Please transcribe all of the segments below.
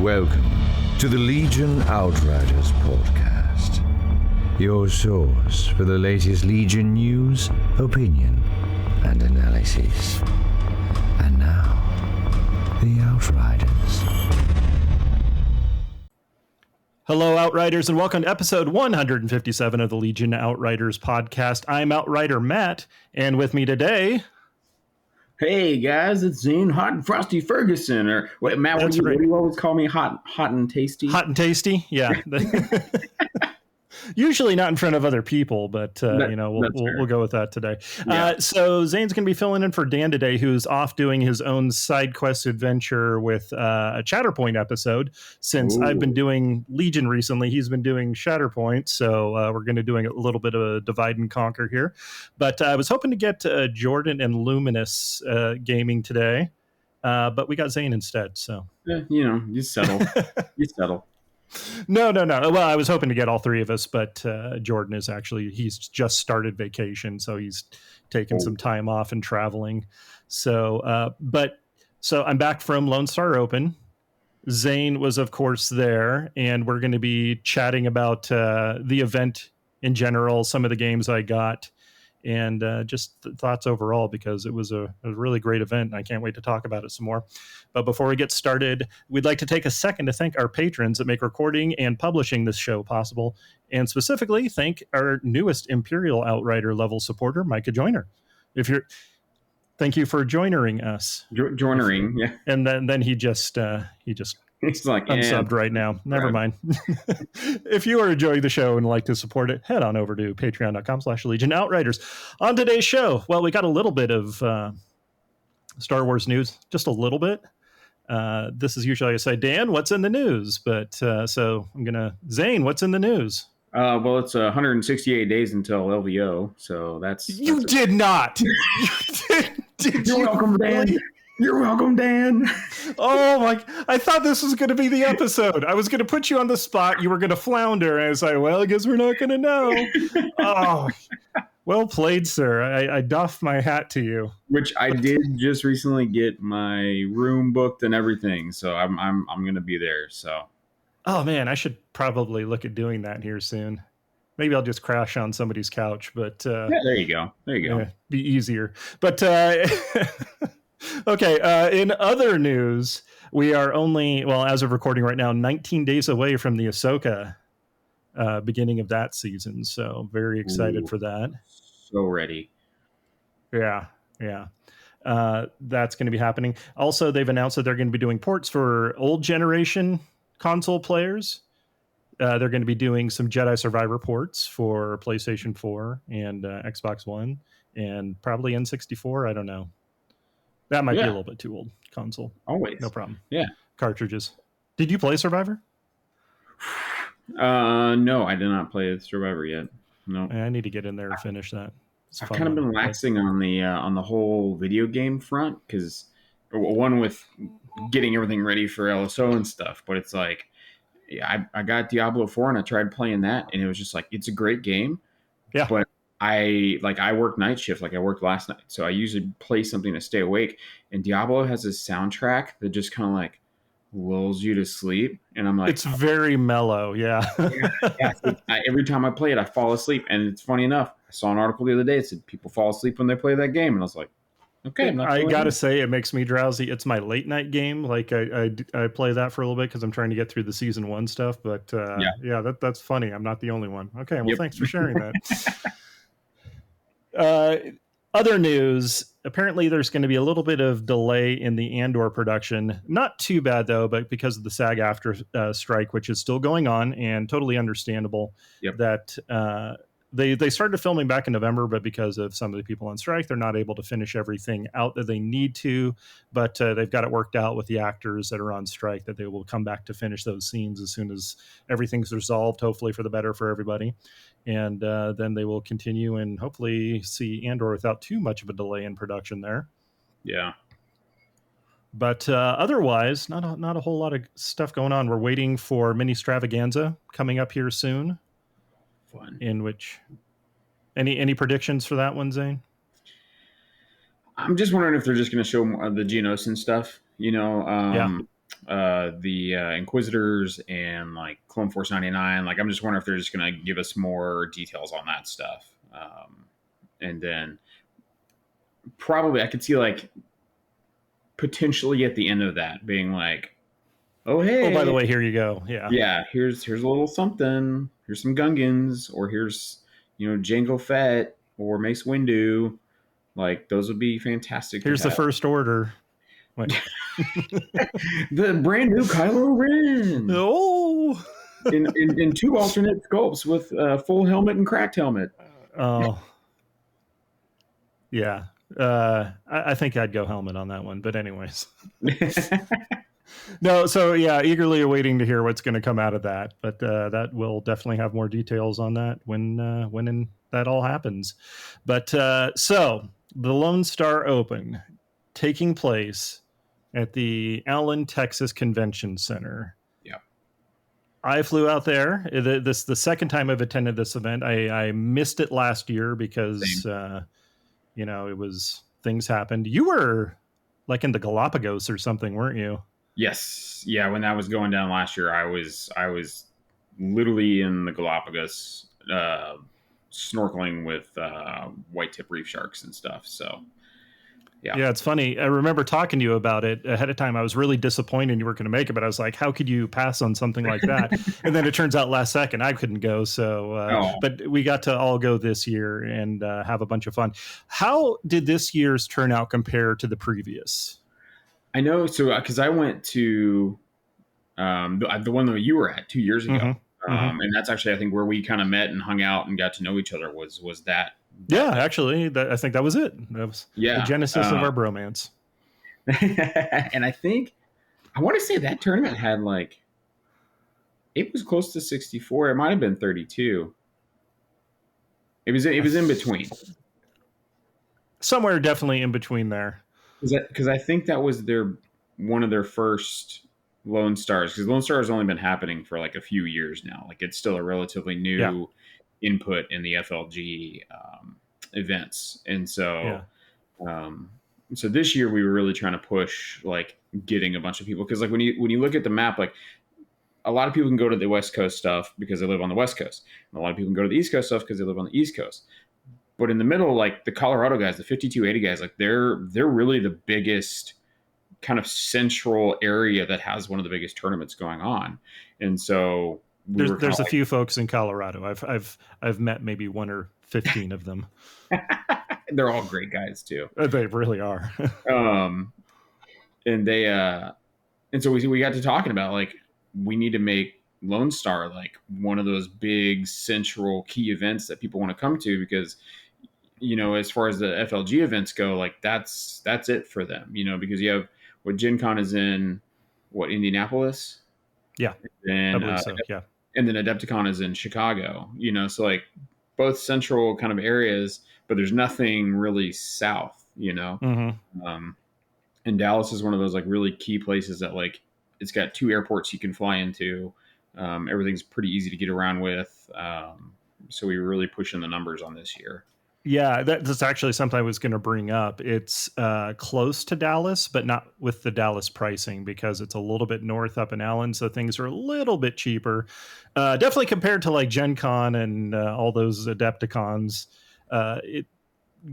Welcome to the Legion Outriders podcast, your source for the latest Legion news, opinion, and analysis. And now, the Outriders. Hello, Outriders, and welcome to episode 157 of the Legion Outriders podcast. I'm Outrider Matt, and with me today... Hey guys, it's Zane, Hot and Frosty Ferguson. Or wait, Matt, what do you always call me? Hot and tasty? Hot and tasty, yeah. Usually not in front of other people, but we'll go with that today. Yeah. So Zane's going to be filling in for Dan today, who's off doing his own side quest adventure with a Shatterpoint episode. Since I've been doing Legion recently, he's been doing Shatterpoint, so we're going to doing a little bit of a divide and conquer here. But I was hoping to get Jordan and Luminous gaming today, but we got Zane instead. So you settle. You settle. No. Well, I was hoping to get all three of us, but Jordan he's just started vacation, so he's taking some time off and traveling. So I'm back from Lone Star Open. Zane was, of course, there, and we're going to be chatting about the event in general, some of the games I got, and just thoughts overall, because it was a really great event, and I can't wait to talk about it some more. But before we get started, we'd like to take a second to thank our patrons that make recording and publishing this show possible, and specifically thank our newest Imperial Outrider level supporter, Micah Joyner. Thank you for joinering us. Joinering, yeah. And then he just It's like unsubbed right now. Never mind. If you are enjoying the show and like to support it, head on over to patreon.com/Legion Outriders. On today's show, well, we got a little bit of Star Wars news, just a little bit. This is usually I say, Dan, what's in the news? But so I'm gonna Zane, what's in the news? Well, it's 168 days until LVO, so that's did not. Did You're welcome, Dan. You're welcome, Dan. Oh my! I thought this was going to be the episode. I was going to put you on the spot. You were going to flounder, and I was like, "Well, I guess we're not going to know." Oh, well played, sir. I doff my hat to you. Which I did just recently get my room booked and everything, so I'm going to be there. So. Oh man, I should probably look at doing that here soon. Maybe I'll just crash on somebody's couch, but yeah, there you go. Be easier. But okay. In other news, we are only, as of recording right now, 19 days away from the Ahsoka beginning of that season. So very excited for that. So ready. Yeah. That's going to be happening. Also, they've announced that they're going to be doing ports for old generation console players. They're going to be doing some Jedi Survivor ports for PlayStation 4 and Xbox One and probably N64. I don't know. That might be a little bit too old. Console. Always. No problem. Yeah. Cartridges. Did you play Survivor? No, I did not play Survivor yet. No. I need to get in there and finish that. I've kind of been laxing on the whole video game front, because one with getting everything ready for LSO and stuff, but it's like, I got Diablo 4 and I tried playing that, and it was just like, it's a great game. Yeah. But I work night shift, like I worked last night, so I usually play something to stay awake. And Diablo has this soundtrack that just kind of like lulls you to sleep, and I'm like, it's very mellow, yeah. Every time I play it, I fall asleep. And it's funny enough, I saw an article the other day that said people fall asleep when they play that game, and I was like, okay. I gotta say, it makes me drowsy. It's my late night game. Like I play that for a little bit because I'm trying to get through the season 1 stuff. But that's funny. I'm not the only one. Okay, well, Thanks for sharing that. Other news, apparently there's going to be a little bit of delay in the Andor production. Not too bad, though, but because of the SAG-AFTRA strike, which is still going on, and totally understandable that they started filming back in November, but because of some of the people on strike, they're not able to finish everything out that they need to. But they've got it worked out with the actors that are on strike that they will come back to finish those scenes as soon as everything's resolved, hopefully for the better for everybody. And then they will continue and hopefully see Andor without too much of a delay in production there. Yeah. But otherwise, not a whole lot of stuff going on. We're waiting for Mini Stravaganza coming up here soon. Fun. In which, any predictions for that one, Zane? I'm just wondering if they're just going to show more of the Geonosian stuff. the Inquisitors and like Clone Force 99. Like, I'm just wondering if they're just going to give us more details on that stuff. And then probably I could see like potentially at the end of that being like, oh, hey, Oh, by the way, here you go. yeah, here's a little something. Here's some Gungans, or here's, Jango Fett or Mace Windu. Like, those would be fantastic. Here's the First Order. Wait. The brand new Kylo Ren. Oh, in two alternate sculpts with full helmet and cracked helmet. Oh, yeah. I think I'd go helmet on that one. But anyways. No, so yeah, eagerly awaiting to hear what's going to come out of that. But that will definitely have more details on that when that all happens. But so the Lone Star Open taking place at the Allen, Texas Convention Center. Yeah, I flew out there. This the second time I've attended this event. I missed it last year because it was things happened. You were like in the Galapagos or something, weren't you? Yes. Yeah. When that was going down last year, I was literally in the Galapagos, snorkeling with white tip reef sharks and stuff. So, yeah, it's funny. I remember talking to you about it ahead of time. I was really disappointed you weren't going to make it, but I was like, how could you pass on something like that? And then it turns out last second I couldn't go. So, but we got to all go this year and have a bunch of fun. How did this year's turnout compare to the previous? I know. So, because I went to the one that you were at 2 years ago, and that's actually I think where we kind of met and hung out and got to know each other was that. Yeah, actually, I think that was it. That was the genesis of our bromance. And I think I want to say that tournament had like it was close to 64. It might have been 32. It was in between. Somewhere definitely in between there. Because I think that was one of their first Lone Stars. Because Lone Star has only been happening for like a few years now. Like, it's still a relatively new input in the FLG events, and so so this year we were really trying to push like getting a bunch of people, because like when you look at the map, like a lot of people can go to the West Coast stuff because they live on the West Coast, and a lot of people can go to the East Coast stuff because they live on the East Coast. But in the middle, like the Colorado guys, the 5280 guys, like they're really the biggest kind of central area that has one of the biggest tournaments going on. And so there's a few folks in Colorado. I've met maybe 1 or 15 of them. They're all great guys too. They really are. And they and so we got to talking about like we need to make Lone Star like one of those big central key events that people want to come to, because as far as the FLG events go, like that's it for them, because you have what Gen Con is in Indianapolis. Yeah. And I believe so. Yeah. And then Adepticon is in Chicago, so like both central kind of areas, but there's nothing really south, And Dallas is one of those like really key places that like it's got 2 airports you can fly into. Everything's pretty easy to get around with. So we were really pushing the numbers on this year. Yeah, that's actually something I was going to bring up. It's close to Dallas, but not with the Dallas pricing, because it's a little bit north up in Allen, so things are a little bit cheaper. Definitely compared to like Gen Con and all those Adepticons. It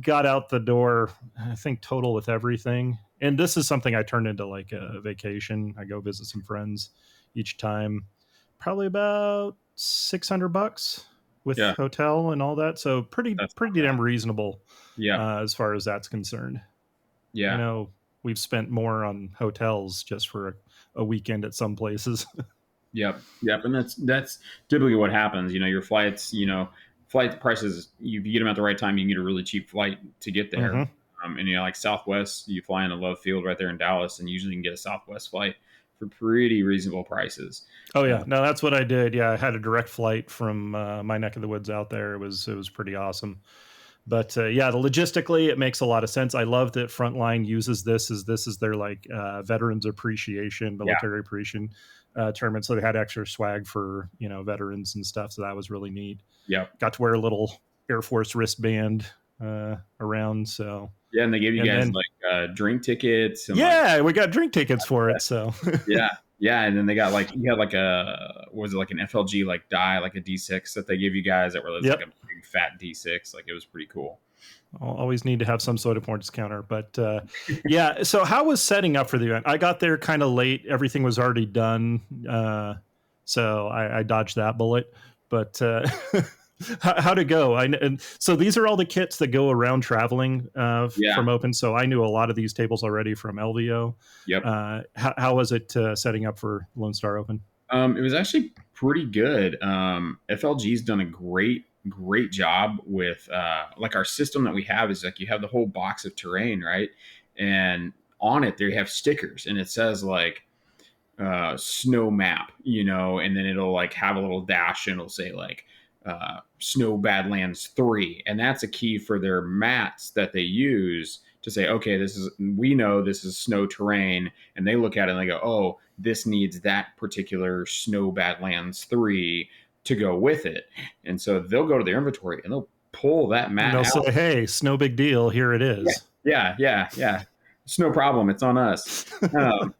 got out the door, I think, total with everything. And this is something I turned into like a vacation. I go visit some friends each time. Probably about $600 with hotel and all that. So pretty damn reasonable. Yeah. As far as that's concerned. Yeah. I know we've spent more on hotels just for a weekend at some places. Yep. And that's typically what happens. Your flights, flight prices, if you get them at the right time, you can get a really cheap flight to get there. And like Southwest, you fly into Love Field right there in Dallas, and usually you can get a Southwest flight for pretty reasonable prices. Oh yeah, no, that's what I did. Yeah, I had a direct flight from my neck of the woods out there. It was pretty awesome. But logistically, it makes a lot of sense. I love that Frontline uses this as their like veterans appreciation, military appreciation tournament. So they had extra swag for veterans and stuff. So that was really neat. Yeah, got to wear a little Air Force wristband around. So yeah, and they gave you guys like drink tickets. And yeah, we got drink tickets for it. So yeah. Yeah, and then they got like you had like was it like an FLG like die like a D6 that they give you guys that was like a big fat D6, like it was pretty cool. I'll always need to have some sort of points counter, but yeah. So how was setting up for the event? I got there kind of late; everything was already done, so I dodged that bullet. But how'd it go? And so these are all the kits that go around traveling from Open. So I knew a lot of these tables already from LVO. Yep. How was it setting up for Lone Star Open? It was actually pretty good. FLG's done a great job with like our system that we have is like you have the whole box of terrain, right? And on it they have stickers and it says like snow map, and then it'll like have a little dash and it'll say like Snow Badlands 3, and that's a key for their mats that they use to say, okay, we know this is snow terrain, and they look at it and they go, oh, this needs that particular Snow Badlands 3 to go with it. And so they'll go to their inventory and they'll pull that mat and they'll out. say, hey, it's no big deal, here it is. Yeah. It's no problem, it's on us. They'll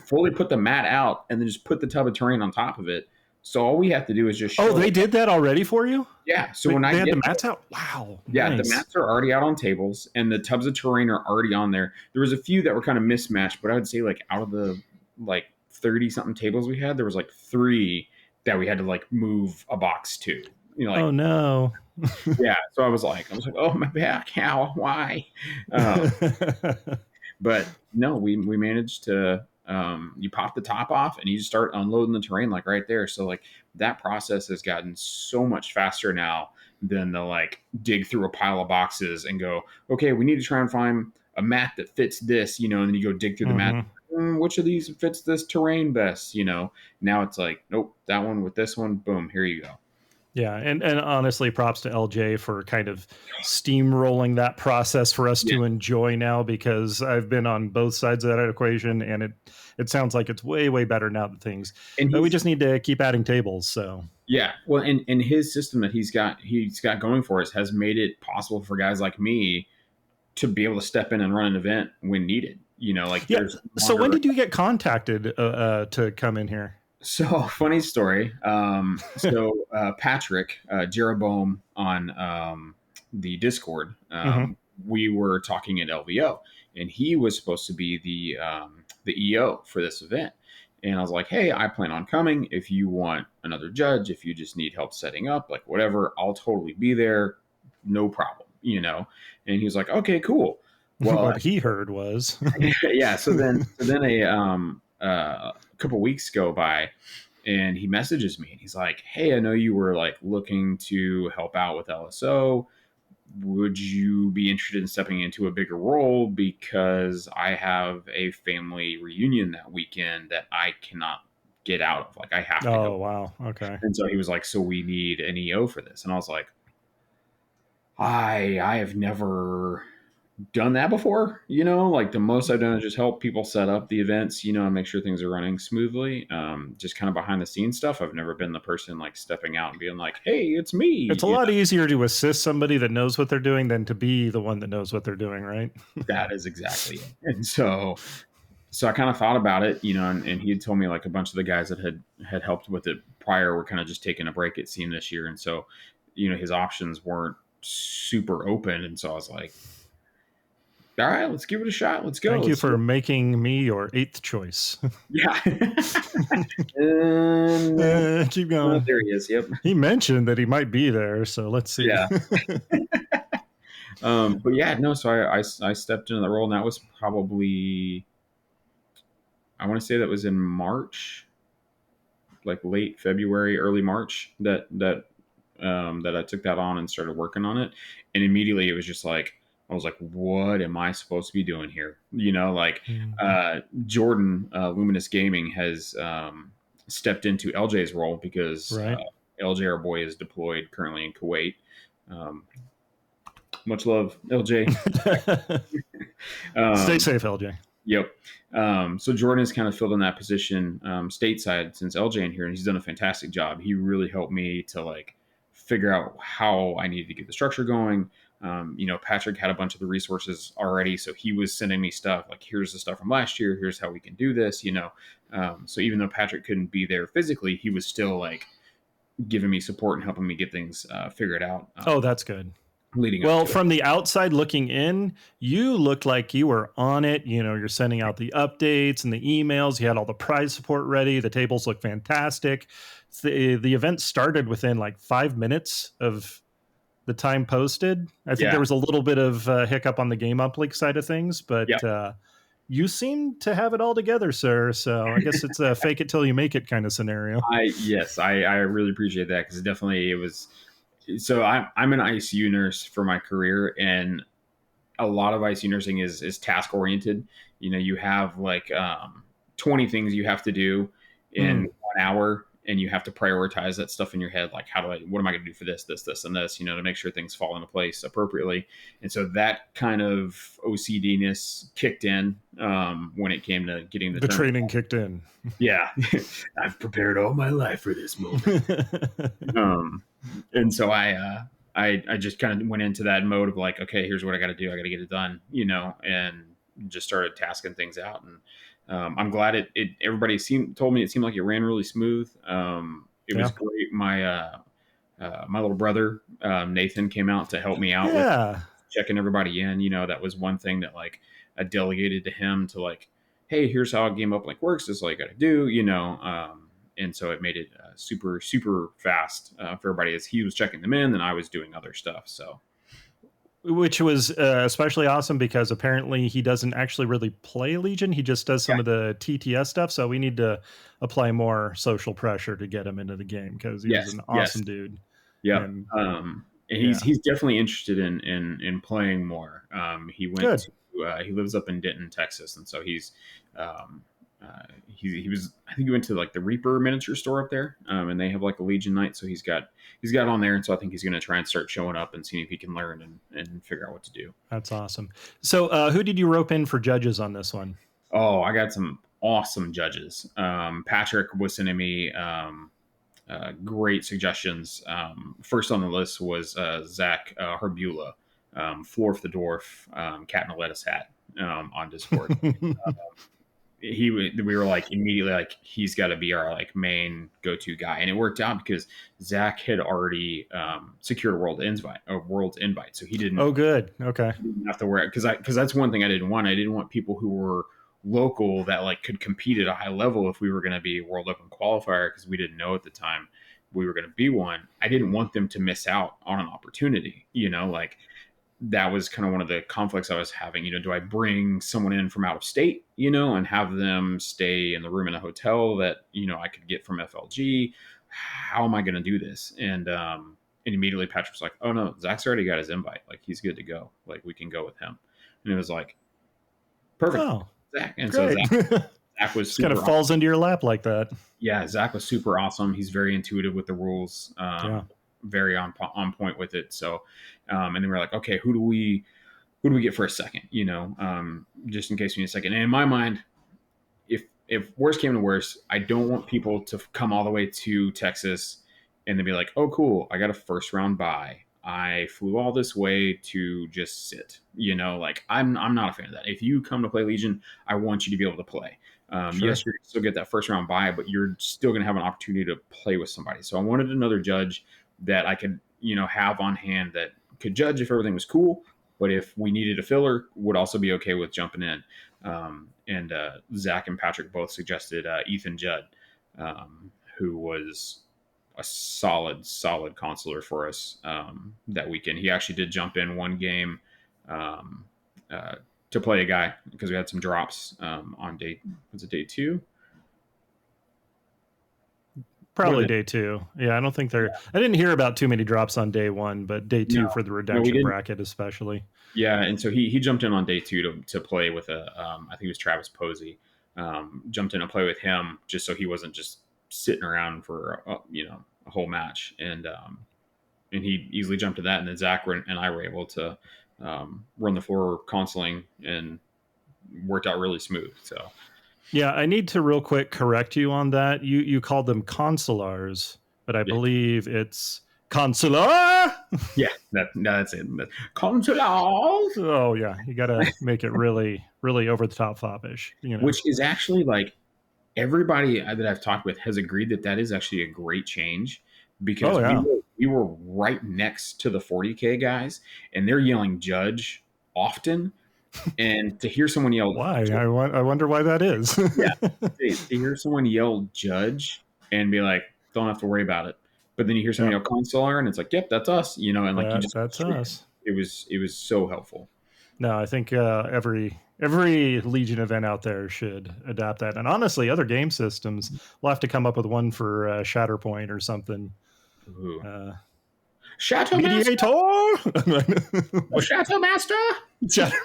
fully put the mat out and then just put the tub of terrain on top of it. So all we have to do is just show. Oh, they did that already for you? Yeah. So they had the mats out? Wow. Yeah, nice. The mats are already out on tables and the tubs of terrain are already on there. There was a few that were kind of mismatched, but I would say like out of the like 30 something tables we had, there was like 3 that we had to like move a box to. Like, oh no. Yeah. So I was like, oh my back, how, why? But no, we managed to, you pop the top off and you just start unloading the terrain like right there. So like that process has gotten so much faster now than the like dig through a pile of boxes and go, okay, we need to try and find a mat that fits this, and then you go dig through the mat. Which of these fits this terrain best? Now it's like, nope, that one with this one, boom, here you go. Yeah, and honestly, props to LJ for kind of steamrolling that process for us to enjoy now, because I've been on both sides of that equation, and it sounds like it's way, way better now than things. But we just need to keep adding tables. So yeah, well, and his system that he's got going for us has made it possible for guys like me to be able to step in and run an event when needed. So when did you get contacted to come in here? So funny story. Patrick Jeroboam on the Discord, we were talking at LVO, and he was supposed to be the EO for this event. And I was like, hey, I plan on coming. If you want another judge, if you just need help setting up, like whatever, I'll totally be there. No problem, And he was like, okay, cool. Well, what he heard was, yeah. So then a couple weeks go by and he messages me and he's like, hey, I know you were like looking to help out with LSO. Would you be interested in stepping into a bigger role? Because I have a family reunion that weekend that I cannot get out of. Like I have to go. Oh, wow. Okay. And so he was like, so we need an EO for this. And I was like, I have never done that before, like the most I've done is just help people set up the events, and make sure things are running smoothly. Just kind of behind the scenes stuff. I've never been the person like stepping out and being like, hey, it's me. It's a lot easier to assist somebody that knows what they're doing than to be the one that knows what they're doing, right? That is exactly it. And so I kind of thought about it, and he had told me like a bunch of the guys that had helped with it prior were kind of just taking a break at SEAM this year. And so, his options weren't super open. And so I was like, all right, let's give it a shot. Let's go. Thank you for making me your 8th choice. Yeah. Keep going. There he is. Yep. He mentioned that he might be there, so let's see. Yeah. But yeah, no. So I stepped into the role, and that was probably, I want to say that was in March, like late February, early March. That I took that on and started working on it, and immediately it was just like, I was like, what am I supposed to be doing here? Jordan, Luminous Gaming has stepped into LJ's role because LJ, our boy, is deployed currently in Kuwait. Much love, LJ. Stay safe, LJ. Yep. So Jordan has kind of filled in that position stateside since LJ in here, and he's done a fantastic job. He really helped me to like figure out how I needed to get the structure going. Patrick had a bunch of the resources already, so he was sending me stuff like, here's the stuff from last year, here's how we can do this. So even though Patrick couldn't be there physically, he was still like giving me support and helping me get things figured out. Oh, that's good. Leading well, up to from the outside looking in, you looked like you were on it. You're sending out the updates and the emails. You had all the prize support ready. The tables look fantastic. The event started within like 5 minutes of the time posted. I think there was a little bit of hiccup on the game uplink side of things, but you seem to have it all together, sir. So I guess it's a fake it till you make it kind of scenario. I really appreciate that, because it was. So I'm an ICU nurse for my career, and a lot of ICU nursing is task oriented. You have like 20 things you have to do in 1 hour, and you have to prioritize that stuff in your head. Like, what am I going to do for this, and this, to make sure things fall into place appropriately. And so that kind of OCD-ness kicked in when it came to getting the training kicked in. Yeah. I've prepared all my life for this moment. And so I just kind of went into that mode of like, okay, here's what I got to do. I got to get it done, and just started tasking things out. And I'm glad everybody told me it seemed like it ran really smooth. It was great. My little brother, Nathan, came out to help me out with checking everybody in. That was one thing that like I delegated to him to like, hey, here's how a game uplink works. This is all you got to do, and so it made it super, super fast for everybody as he was checking them in and I was doing other stuff. So, which was especially awesome because apparently he doesn't actually really play Legion. He just does some of the TTS stuff. So we need to apply more social pressure to get him into the game because he's an awesome dude. Yeah. And he's definitely interested in playing more. He went to, he lives up in Denton, Texas. And so he was, I think he went to like the Reaper miniature store up there, and they have like a Legion night. So he's got on there. And so I think he's going to try and start showing up and seeing if he can learn and figure out what to do. That's awesome. So who did you rope in for judges on this one? Oh, I got some awesome judges. Patrick was sending me great suggestions. First on the list was Zach Herbula, Florf the Dwarf, Cat in a Lettuce Hat on Discord. We were like immediately like, he's got to be our like main go-to guy, and it worked out because Zach had already secured a world invite, so he didn't. Oh, good. Okay. He didn't have to worry because that's one thing I didn't want. I didn't want people who were local that like could compete at a high level if we were going to be a World Open qualifier, because we didn't know at the time we were going to be one. I didn't want them to miss out on an opportunity. Like that was kind of one of the conflicts I was having. Do I bring someone in from out of state, and have them stay in the room in a hotel that, I could get from FLG? How am I going to do this? And immediately Patrick was like, oh no, Zach's already got his invite. Like he's good to go. Like we can go with him. And it was like, perfect. Oh, Zach. And great. So Zach was kind of falls into your lap like that. Yeah. Zach was super awesome. He's very intuitive with the rules. Very on point with it. So, and then we're like, okay, who do we get for a second? Just in case we need a second. And in my mind, if worst came to worst, I don't want people to come all the way to Texas and then be like, oh, cool, I got a first round bye. I flew all this way to just sit. Like I'm not a fan of that. If you come to play Legion, I want you to be able to play. Sure. Yes, you're going to still get that first round bye, but you're still going to have an opportunity to play with somebody. So I wanted another judge that I could, have on hand that could judge if everything was cool, but if we needed a filler, would also be okay with jumping in. And Zach and Patrick both suggested Ethan Judd, who was a solid consular for us that weekend. He actually did jump in one game to play a guy because we had some drops on day 2? Probably day 2. Yeah, I don't think I didn't hear about too many drops on day 1, but day 2 for the redemption bracket especially. Yeah, and so he jumped in on day 2 to play with I think it was Travis Posey. Jumped in to play with him just so he wasn't just sitting around for a whole match, and he easily jumped to that. And then Zach and I were able to run the floor consoling, and worked out really smooth. So. Yeah, I need to real quick correct you on that. You called them consulars, but I believe it's consular. Yeah, that's it. Consular, Oh yeah, you got to make it really, really over the top foppish. which is actually like everybody that I've talked with has agreed that that is actually a great change because Oh yeah. we were right next to the 40K guys and they're yelling judge often, and to hear someone yell, Why? I wonder why that is. yeah, to hear someone yell judge and be like, don't have to worry about it. But then you hear someone Yeah, yell consular and it's like, yep, that's us, and like you just that's us. it was so helpful. No, I think every Legion event out there should adapt that. And honestly, other game systems will have to come up with one for Shatterpoint or something. Ooh. Uh, Shadow Master, Mediator. Shadow Master. Shatter-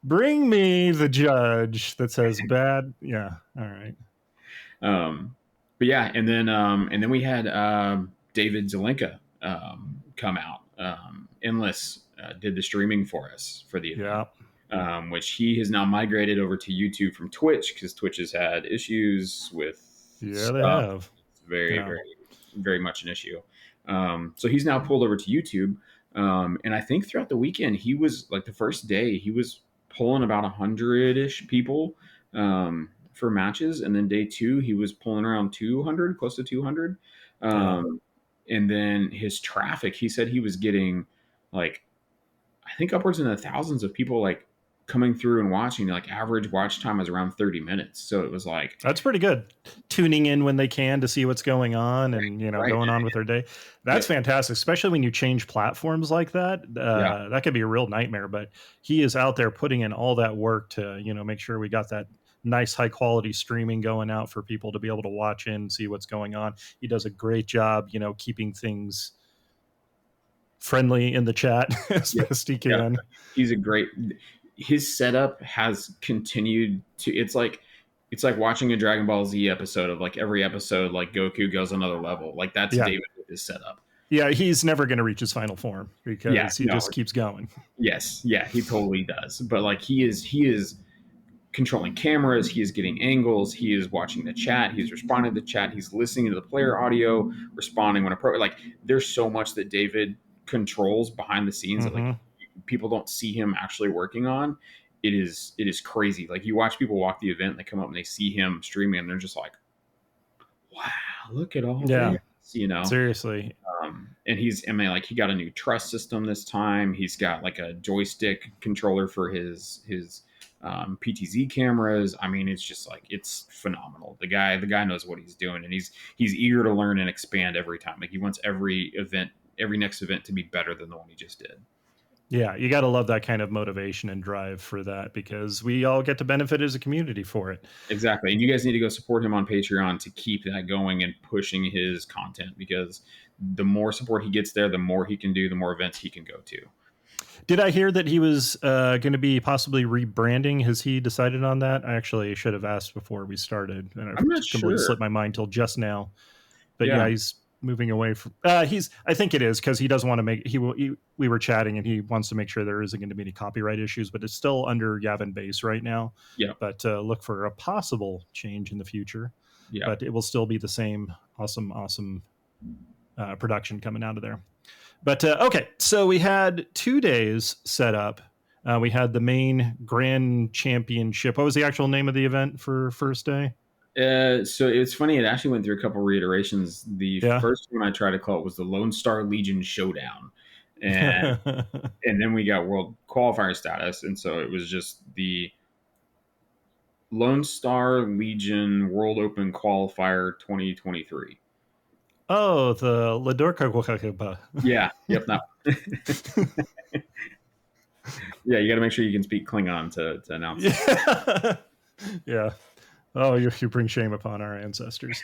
Bring me the judge that says bad. Yeah. All right. But yeah, and then we had David Zelenka come out. Endless did the streaming for us for the event, Yeah. which he has now migrated over to YouTube from Twitch because Twitch has had issues with Yeah, stuff. they have. It's very, Yeah. very, very much an issue. So he's now pulled over to YouTube, and I think throughout the weekend he was like the first day he was pulling about 100-ish people. For matches, and then day 2 he was pulling around 200, close to 200. And then his traffic, he said he was getting like I think upwards in the thousands of people like coming through and watching. Like average watch time is around 30 minutes, so it was like That's pretty good. Tuning in when they can to see what's going on and right. going on with their day. That's fantastic, especially when you change platforms like that. That could be a real nightmare, but he is out there putting in all that work to make sure we got that nice high quality streaming going out for people to be able to watch in, see what's going on. He does a great job keeping things friendly in the chat as best he can. He's a great. His setup has continued to. It's like watching a Dragon Ball Z episode of like every episode, like Goku goes another level. Like that's David with his setup. Yeah, he's never going to reach his final form because he just keeps going. Yes, yeah, he totally does. But like he is controlling cameras, he is getting angles, he is watching the chat, he's responding to the chat, he's listening to the player audio, responding when appropriate. Like there's so much that David controls behind the scenes that like people don't see him actually working on. It is crazy. Like you watch people walk the event, they come up and they see him streaming and they're just like, wow, look at all this, seriously. And he got a new truss system this time. He's got like a joystick controller for his PTZ cameras. I mean, it's just like it's phenomenal. The guy knows what he's doing, and he's eager to learn and expand every time. Like he wants every next event to be better than the one he just did. Yeah, you got to love that kind of motivation and drive for that because we all get to benefit as a community for it. Exactly. And you guys need to go support him on Patreon to keep that going and pushing his content, because the more support he gets there, the more he can do, the more events he can go to. Did I hear that he was going to be possibly rebranding? Has he decided on that? I actually should have asked before we started. And I'm not completely sure. Slipped my mind till just now. But yeah he's moving away from I think it is because he doesn't want to make we were chatting and he wants to make sure there isn't going to be any copyright issues, but it's still under Yavin base right now. But look for a possible change in the future. But it will still be the same awesome production coming out of there. But okay, so we had 2 days set up. We had the main grand championship. What was the actual name of the event for first day? So it's funny. It actually went through a couple reiterations. The first one I tried to call it was the Lone Star Legion Showdown, and and then we got World Qualifier status, and so it was just the Lone Star Legion World Open Qualifier 2023. Oh, the Ladorka. Yeah. Yep. Now. Yeah, you got to make sure you can speak Klingon to announce. Yeah. Oh, you bring shame upon our ancestors.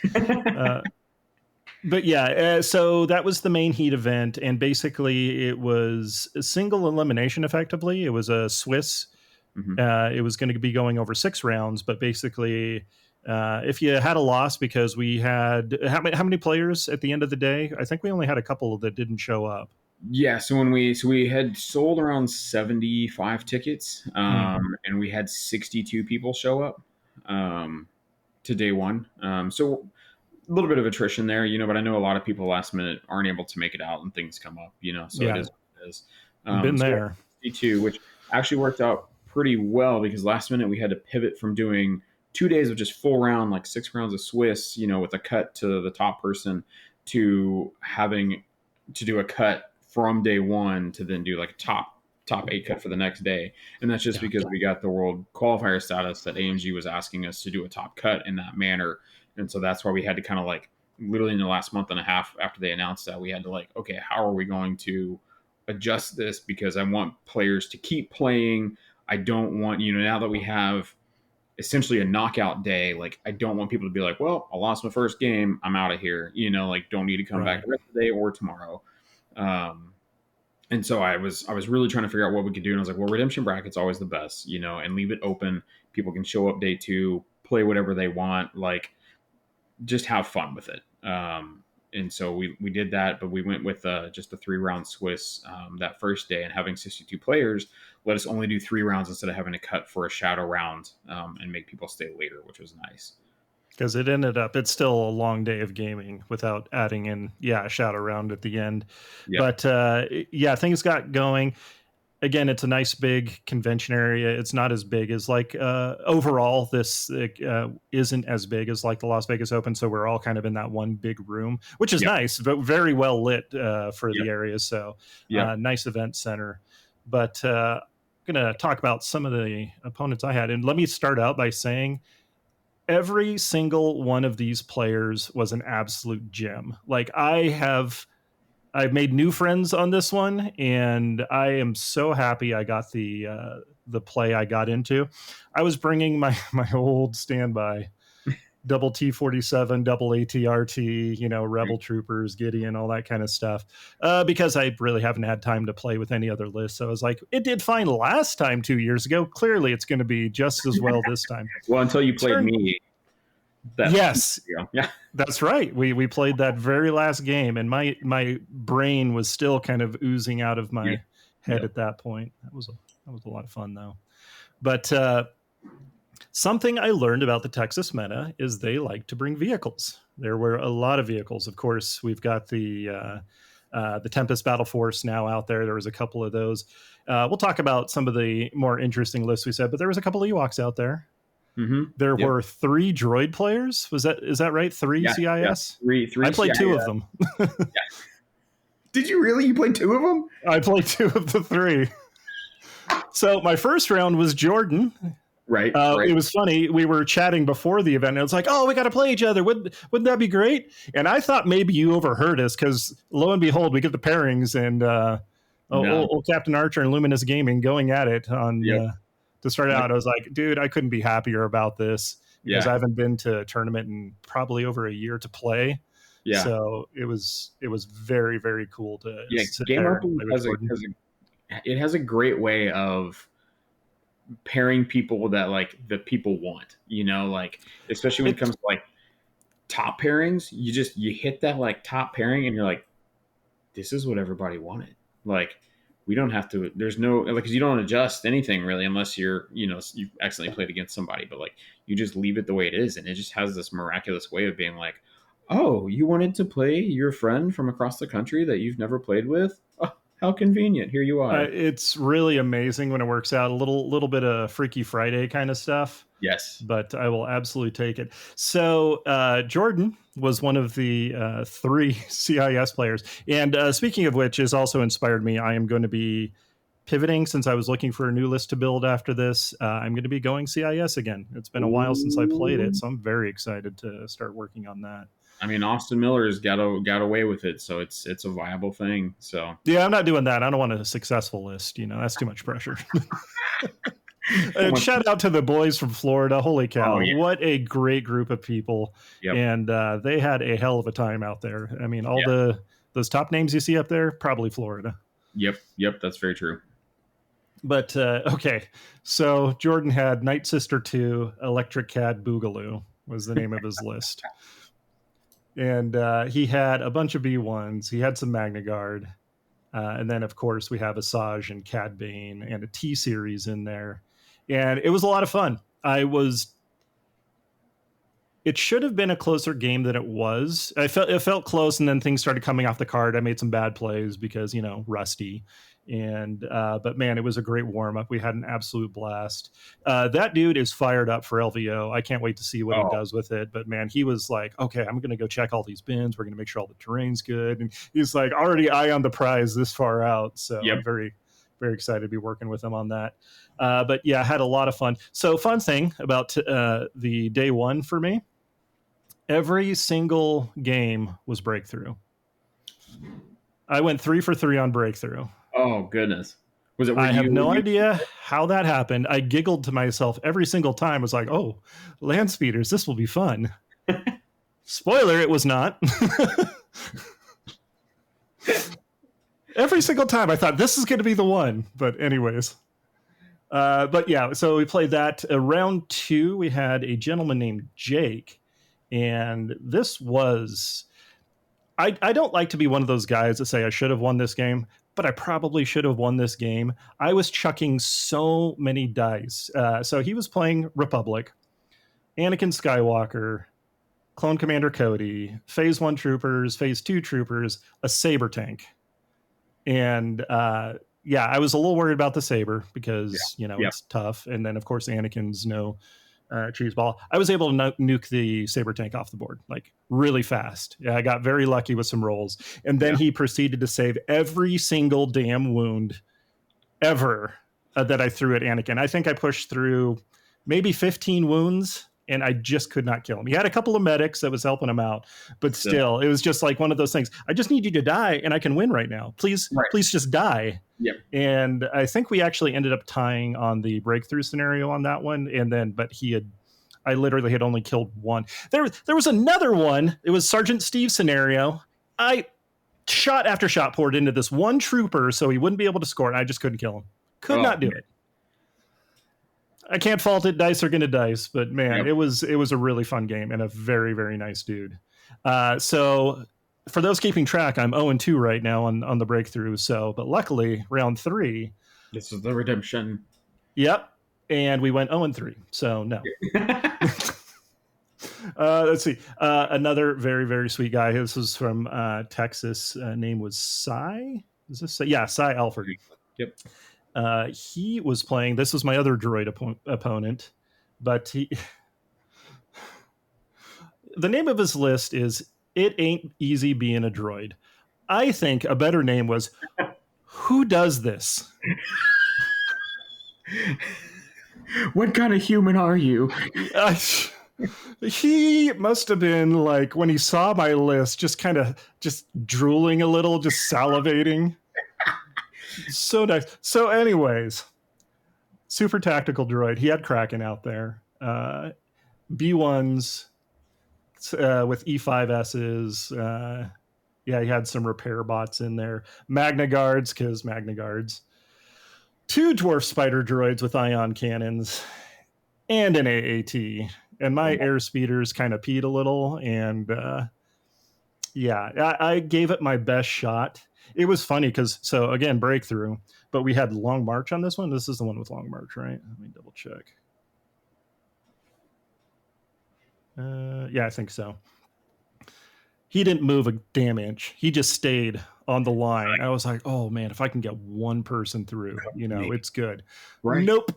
But yeah, so that was the main heat event, and basically it was a single elimination. Effectively, it was a Swiss. It was going to be going over 6 rounds, but basically, if you had a loss, because we had how many players at the end of the day? I think we only had a couple that didn't show up. Yeah, so we had sold around 75 tickets, and we had 62 people show up to day 1. So little bit of attrition there, but I know a lot of people last minute aren't able to make it out and things come up, so it Yeah, is what it is. been So there. C2, which actually worked out pretty well because last minute we had to pivot from doing 2 days of just full round, like 6 rounds of Swiss, with a cut to the top person, to having to do a cut from day one to then do like a top 8 cut for the next day. And that's just because we got the world qualifier status that AMG was asking us to do a top cut in that manner. And so that's why we had to kind of like literally in the last month and a half after they announced that, we had to like, okay, how are we going to adjust this? Because I want players to keep playing. I don't want, now that we have essentially a knockout day, like I don't want people to be like, well, I lost my first game, I'm out of here, like don't need to come back the rest of the day or tomorrow. And so I was really trying to figure out what we could do. And I was like, well, redemption bracket's always the best, and leave it open. People can show up day 2, play whatever they want, like just have fun with it. And so we did that, but we went with just a 3-round Swiss that first day, and having 62 players let us only do 3 rounds instead of having to cut for a shadow round and make people stay later, which was nice. Because it's still a long day of gaming without adding in, a shadow round at the end. Yep. But things got going. Again, it's a nice big convention area. It's not as big as like overall this isn't as big as like the Las Vegas Open. So we're all kind of in that one big room, which is nice, but very well lit for the area. So nice event center. But I'm going to talk about some of the opponents I had. And let me start out by saying every single one of these players was an absolute gem. Like I've made new friends on this one, and I am so happy I got the play I got into. I was bringing my old standby, double T-47, double ATRT, Rebel Troopers, Gideon, all that kind of stuff, because I really haven't had time to play with any other lists. So I was like, it did fine last time 2 years ago. Clearly, it's going to be just as well this time. Well, until you played me. Yes, that's right. We played that very last game, and my brain was still kind of oozing out of my head at that point. That was a lot of fun though. But something I learned about the Texas meta is they like to bring vehicles. There were a lot of vehicles. Of course, we've got the Tempest Battle Force now out there. There was a couple of those. We'll talk about some of the more interesting lists we said, but there was a couple of Ewoks out there. Mm-hmm. There were 3 droid players. Is that right? 3 CIS? Yeah. Three I played CIS. 2 of them. Did you really? You played 2 of them? I played 2 of the 3. So my first round was Jordan. Right. It was funny. We were chatting before the event, and it was like, "Oh, we got to play each other. Wouldn't that be great?" And I thought maybe you overheard us because, lo and behold, we get the pairings and old Captain Archer and Luminous Gaming going at it on to start out. I was like, "Dude, I couldn't be happier about this because I haven't been to a tournament in probably over a year to play." Yeah. So it was very, very cool to sit Game there Open has a great way of pairing people that like the people want, like especially when it comes to like top pairings, you hit that like top pairing and you're like, this is what everybody wanted. Like we don't have to, there's no, like, cause you don't adjust anything really, unless you're, you accidentally played against somebody, but like you just leave it the way it is. And it just has this miraculous way of being like, oh, you wanted to play your friend from across the country that you've never played with? Oh, how convenient. Here you are. It's really amazing when it works out. A little bit of Freaky Friday kind of stuff. Yes. But I will absolutely take it. So Jordan was one of the 3 CIS players. And speaking of which, has also inspired me. I am going to be pivoting since I was looking for a new list to build after this. I'm going to be going CIS again. It's been a while since I played it, so I'm very excited to start working on that. I mean, Austin Miller's got away with it, so it's a viable thing. So yeah, I'm not doing that. I don't want a successful list. That's too much pressure. And shout out to the boys from Florida. Holy cow. Oh, yeah. What a great group of people. Yep. And they had a hell of a time out there. I mean, all those top names you see up there, probably Florida. Yep. That's very true. But, okay. So Jordan had Night Sister 2, Electric Cad Boogaloo was the name of his list. And he had a bunch of B1s. He had some Magna Guard. And then, of course, we have Asajj and Cad Bane and a T-Series in there. And it was a lot of fun. It it should have been a closer game than it was. It felt close, and then things started coming off the card. I made some bad plays because, rusty. And but man, it was a great warm up. We had an absolute blast. That dude is fired up for LVO. I can't wait to see what he does with it. But man, he was like, okay, I'm going to go check all these bins. We're going to make sure all the terrain's good. And he's like already eye on the prize this far out. So I'm very, very excited to be working with him on that. But yeah, I had a lot of fun. So fun thing about the day one for me, every single game was breakthrough. I went 3 for 3 on breakthrough. Oh, goodness. I have no idea how that happened. I giggled to myself every single time. I was like, oh, land speeders, this will be fun. Spoiler, it was not. Every single time I thought this is going to be the one. But anyways. But yeah, so we played that. Round 2, we had a gentleman named Jake. And this was... I don't like to be one of those guys that say I should have won this game, but I probably should have won this game. I was chucking so many dice. So he was playing Republic, Anakin Skywalker, Clone Commander Cody, Phase 1 troopers, Phase 2 troopers, a saber tank. And yeah, I was a little worried about the saber because, it's tough. And then, of course, Anakin's no cheese ball. I was able to nuke the saber tank off the board like really fast. Yeah, I got very lucky with some rolls, and then he proceeded to save every single damn wound ever that I threw at Anakin. I think I pushed through maybe 15 wounds, and I just could not kill him. He had a couple of medics that was helping him out, but still, it was just like one of those things. I just need you to die, and I can win right now. Please just die. Yep. And I think we actually ended up tying on the breakthrough scenario on that one. And then, but I literally had only killed one. There was another one. It was Sergeant Steve scenario. I shot after shot poured into this one trooper so he wouldn't be able to score, and I just couldn't kill him. Could not do it. I can't fault it. Dice are going to dice, but man, it was a really fun game and a very, very nice dude. So for those keeping track, I'm 0-2 right now on the breakthrough. So, but luckily round 3, this is the redemption. Yep. And we went 0-3. So no. Let's see. Another very, very sweet guy. This was from Texas. Name was Cy. Is this? Yeah, Cy Alford. Yep. He was playing. This was my other droid opponent, but the name of his list is "It Ain't Easy Being a Droid." I think a better name was "Who Does This?" What kind of human are you? He must have been like, when he saw my list, just drooling a little, just salivating. So nice. So anyways, super tactical droid. He had Kraken out there. B1s with E5Ss. Yeah, he had some repair bots in there. Magna Guards, because Magna Guards. 2 dwarf spider droids with ion cannons. And an AAT. And my airspeeders kind of peed a little. And yeah, I gave it my best shot. It was funny because, so again, breakthrough, but we had Long March on this one. This is the one with Long March, right? Let me double check. Yeah, I think so. He didn't move a damn inch. He just stayed on the line. I was like, oh man, if I can get one person through, it's good. Right. Nope.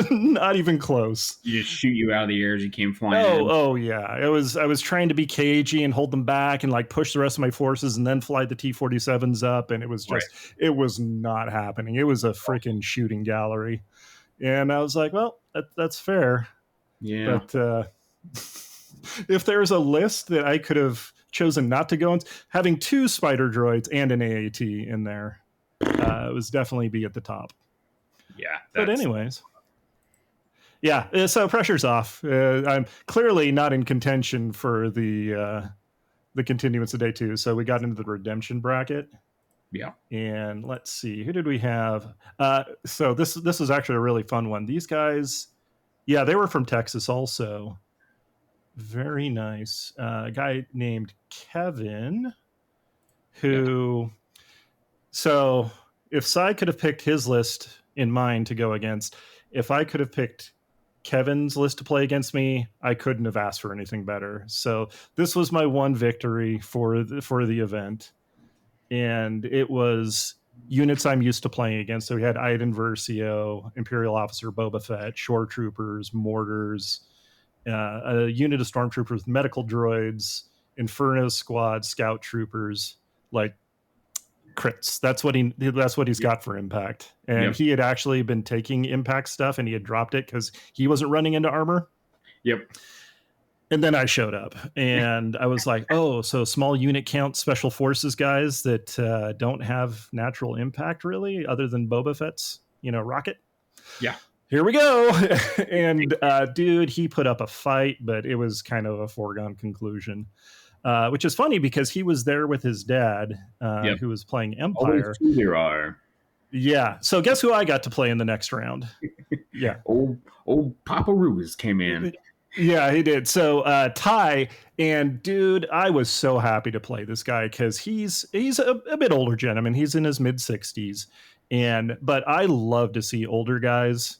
Not even close. You just shoot you out of the air as you came flying in. Oh yeah. I was trying to be cagey and hold them back and like push the rest of my forces and then fly the T-47s up, and it was just It was not happening. It was a freaking shooting gallery. And I was like, well, that's fair. Yeah. But if there's a list that I could have chosen not to go in, having 2 spider droids and an AAT in there, it was definitely be at the top. Yeah. But anyways, yeah. So pressure's off. I'm clearly not in contention for the continuance of day 2. So we got into the redemption bracket. Yeah. And let's see, who did we have? So this is actually a really fun one. These guys, yeah, they were from Texas also. Very nice. A guy named Kevin, who, so if Cy could have picked his list in mind to go against, if I could have picked Kevin's list to play against me, I couldn't have asked for anything better. So this was my one victory for the event, and it was units I'm used to playing against. So we had Iden Versio, Imperial Officer Boba Fett, Shore Troopers, Mortars, a unit of Stormtroopers with medical droids, Inferno Squad, Scout Troopers, like crits. That's what he's got for impact. And he had actually been taking impact stuff and he had dropped it because he wasn't running into armor. Yep. And then I showed up and I was like, oh, so small unit count special forces guys that don't have natural impact really, other than Boba Fett's, rocket. Yeah. Here we go. And dude, he put up a fight, but it was kind of a foregone conclusion. Which is funny because he was there with his dad, who was playing Empire. Always there are. Yeah. So guess who I got to play in the next round? Yeah. old Papa Rubes came in. Yeah, he did. So Ty, and dude, I was so happy to play this guy because he's a bit older gentleman. He's in his mid-60s, but I love to see older guys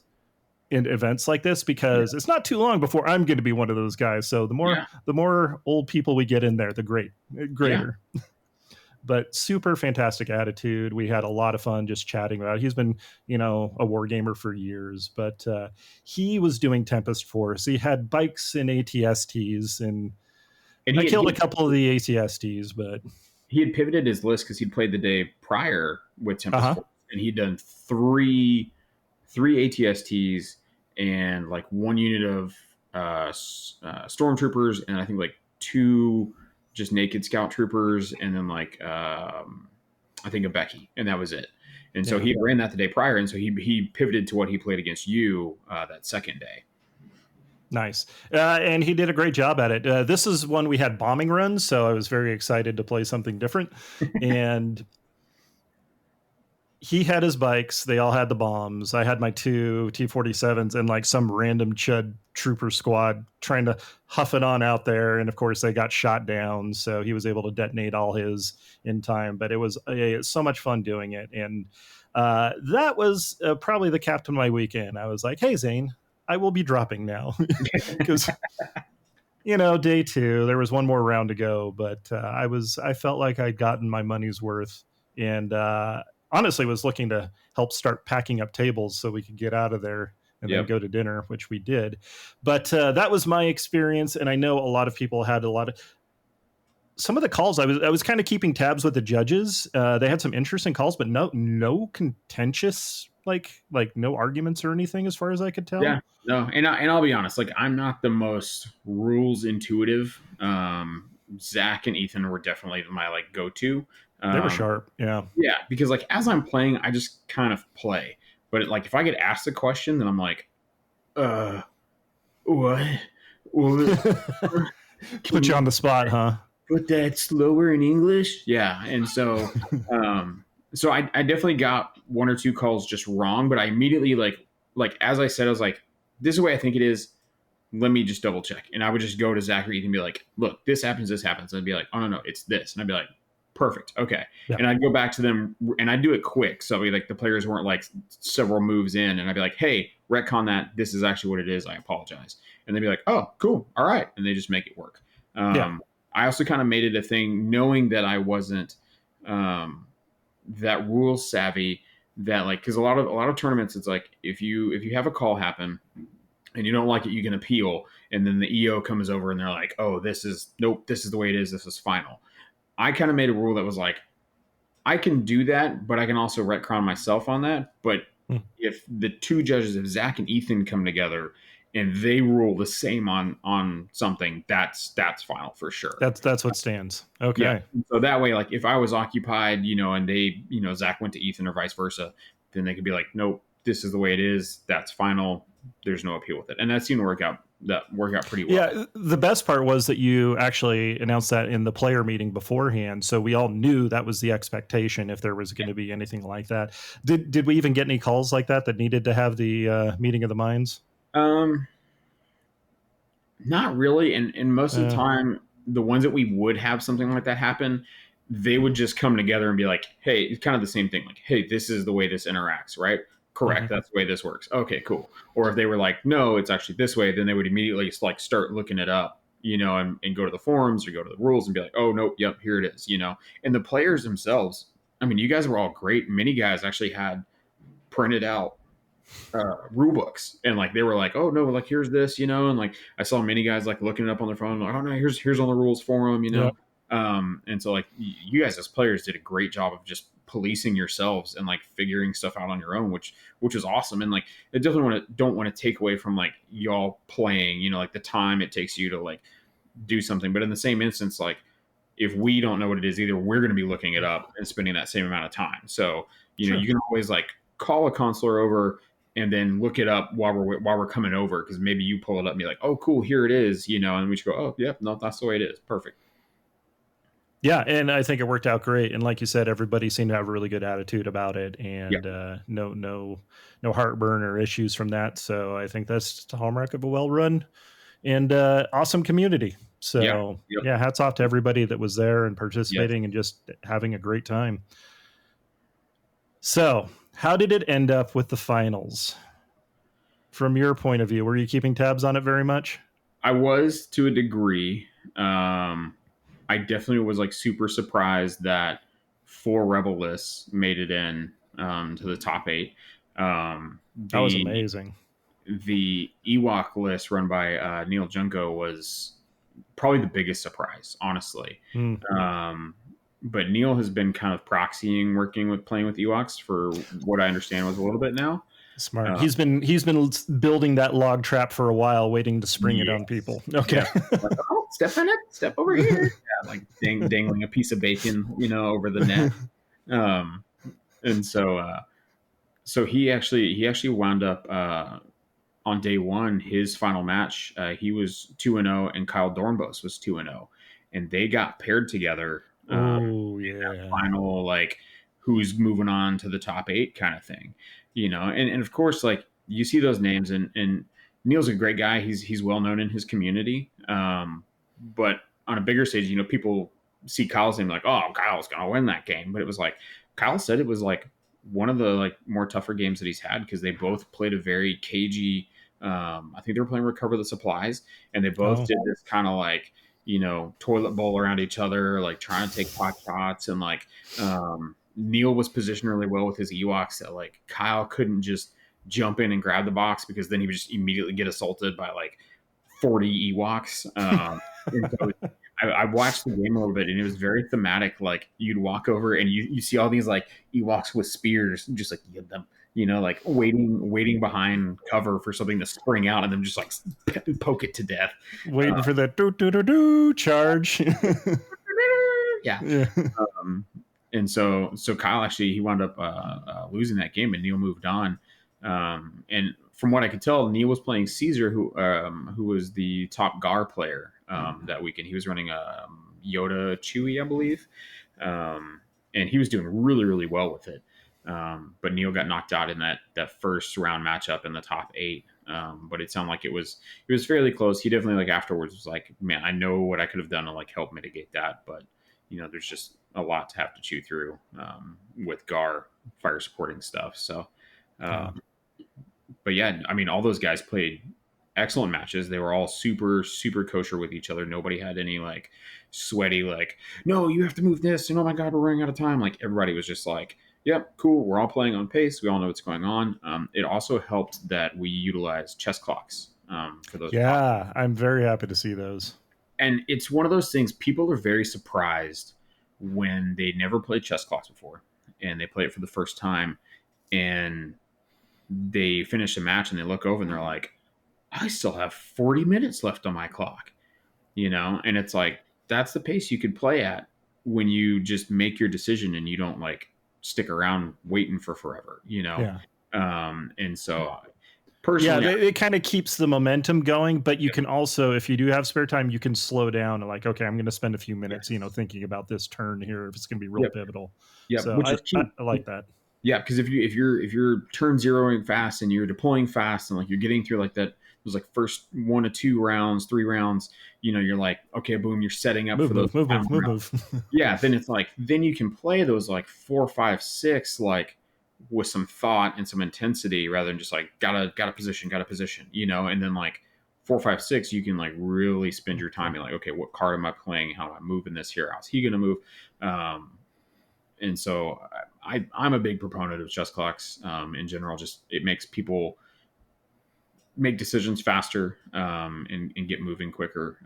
in events like this because it's not too long before I'm going to be one of those guys. So the more old people we get in there, the greater. Yeah. But super fantastic attitude. We had a lot of fun just chatting about it. He's been, a war gamer for years, but he was doing Tempest Force. He had bikes and ATSTs, and I killed a couple of the ATSTs, but he had pivoted his list because he'd played the day prior with Tempest Force, and he'd done three ATSTs and like one unit of stormtroopers, and I think like 2 just naked scout troopers, and then like I think a Becky, and that was it. And so he ran that the day prior, and so he pivoted to what he played against you that second day. Nice. And he did a great job at it. This is one we had bombing runs, so I was very excited to play something different. And he had his bikes. They all had the bombs. I had my 2 T-47s and like some random chud trooper squad trying to huff it on out there. And of course they got shot down. So he was able to detonate all his in time, but it was so much fun doing it. And that was probably the captain of my weekend. I was like, hey, Zane, I will be dropping now because, day 2, there was one more round to go, but I felt like I'd gotten my money's worth, and honestly was looking to help start packing up tables so we could get out of there and then go to dinner, which we did. But that was my experience. And I know a lot of people had some of the calls. I was kind of keeping tabs with the judges. They had some interesting calls, but no contentious, like no arguments or anything as far as I could tell. Yeah, no. And I'll be honest, like I'm not the most rules intuitive. Zach and Ethan were definitely my like go-to. They were sharp. Yeah. Yeah. Because like, as I'm playing, I just kind of play, but like, if I get asked a question, then I'm like, what? Put you on the spot, huh? Put that slower in English. Yeah. And so, so I definitely got 1 or 2 calls just wrong, but I immediately like, as I said, I was like, this is the way I think it is. Let me just double check. And I would just go to Zach or Ethan and be like, look, this happens. And I'd be like, oh no, it's this. And I'd be like, perfect. Okay. Yeah. And I'd go back to them and I'd do it quick. So like the players weren't like several moves in, and I'd be like, hey, retcon that. This is actually what it is. I apologize. And they'd be like, oh, cool. All right. And they just make it work. I also kind of made it a thing knowing that I wasn't that rule savvy, that like, cause a lot of tournaments, it's like, if you have a call happen and you don't like it, you can appeal. And then the EO comes over and they're like, oh, this is the way it is. This is final. I kind of made a rule that was like, I can do that, but I can also retcon myself on that. But if the 2 judges, if Zach and Ethan come together and they rule the same on something, that's final for sure. That's what stands. Okay. Yeah. So that way, like if I was occupied, and they, Zach went to Ethan or vice versa, then they could be like, nope, this is the way it is. That's final. There's no appeal with it. And that seemed to work out pretty well. Yeah, the best part was that you actually announced that in the player meeting beforehand, so we all knew that was the expectation if there was going to be anything like that. Did we even get any calls like that needed to have the meeting of the minds? Not really. And most of the time, the ones that we would have something like that happen, they would just come together and be like, hey, it's kind of the same thing. Like, hey, this is the way this interacts, right? correct. That's the way this works. Okay, cool. Or if they were like, no, it's actually this way, then they would immediately like start looking it up, and go to the forums or go to the rules and be like, oh, nope, yep, here it is, And the players themselves, I mean, you guys were all great. Many guys actually had printed out rule books, and like they were like, oh no, like here's this, and like I saw many guys like looking it up on their phone, like, oh no, here's all the rules for them, Yep. And so like you guys as players did a great job of just policing yourselves and like figuring stuff out on your own, which is awesome. And like I definitely don't want to take away from like y'all playing, like the time it takes you to like do something, but in the same instance, like if we don't know what it is either, we're going to be looking it up and spending that same amount of time. So Sure. you can always like call a counselor over and then look it up while we're coming over, because maybe you pull it up and be like, oh cool, here it is, and we just go, oh yep, no, that's the way it is, perfect. Yeah, and I think it worked out great. And like you said, everybody seemed to have a really good attitude about it, and no heartburn or issues from that. So I think that's the hallmark of a well-run and awesome community. So yeah, hats off to everybody that was there and participating and just having a great time. So how did it end up with the finals? From your point of view, were you keeping tabs on it very much? I was, to a degree. I definitely was like super surprised that 4 Rebel lists made it in to the top 8. That was amazing. The Ewok list run by Neil Junko was probably the biggest surprise, honestly. But Neil has been kind of proxying playing with Ewoks for what I understand was a little bit now. Smart. He's been building that log trap for a while, waiting to spring it on people. Okay. Like, oh, step in it. Step over here. Like dangling a piece of bacon, over the net. And so he actually wound up on day 1, his final match. He was 2-0, and Kyle Dornbos was 2-0, and they got paired together. Final, like, who's moving on to the top 8 kind of thing, and of course, like, you see those names, and Neil's a great guy. He's well known in his community, but on a bigger stage, people see Kyle's name like, oh, Kyle's gonna win that game. But it was like, Kyle said it was like one of the like more tougher games that he's had, because they both played a very cagey, I think they were playing Recover the Supplies, and they both did this kind of like, toilet bowl around each other, like trying to take pot shots. And like, Neil was positioned really well with his Ewoks that like Kyle couldn't just jump in and grab the box, because then he would just immediately get assaulted by like 40 Ewoks. And so I watched the game a little bit, and it was very thematic. Like, you'd walk over and you see all these like Ewoks with spears, just like get them, like waiting behind cover for something to spring out, and then just like poke it to death, waiting for that do charge. Yeah. And so Kyle actually, he wound up losing that game, and Neil moved on. And from what I could tell, Neil was playing Caesar, who was the top Gar player that weekend. He was running Yoda Chewie, I believe, and he was doing really, really well with it. But Neil got knocked out in that first round matchup in the top 8. But it sounded like it was fairly close. He definitely, like, afterwards was like, man, I know what I could have done to like help mitigate that, but there's just a lot to have to chew through with Gar fire supporting stuff. So, but yeah, I mean, all those guys played excellent matches. They were all super, super kosher with each other. Nobody had any like sweaty, like, no, you have to move this, and oh my God, we're running out of time. Like, everybody was just like, yep, cool. We're all playing on pace. We all know what's going on. It also helped that we utilized chess clocks for those. Yeah, I'm very happy to see those. And it's one of those things, people are very surprised when they never played chess clocks before and they play it for the first time, and they finish a match and they look over and they're like, I still have 40 minutes left on my clock, and it's like, that's the pace you could play at when you just make your decision and you don't like stick around waiting for forever, and so personally, it kind of keeps the momentum going, but you can also, if you do have spare time, you can slow down and like, okay, I'm going to spend a few minutes, thinking about this turn here, if it's going to be real pivotal. Yeah. So I like that. Yeah. Because if you're turn zeroing fast and you're deploying fast and like you're getting through like that, those like first 1 to 2 rounds, 3 rounds, you're like, okay, boom, you're setting up for those move. Yeah. Then it's like, then you can play those like 4, 5, 6, like with some thought and some intensity rather than just like gotta position, and then like 4, 5, 6, you can like really spend your time and like, okay, what card am I playing? How am I moving this here? How's he gonna move? And so I'm a big proponent of chess clocks in general. Just it makes people make decisions faster and get moving quicker.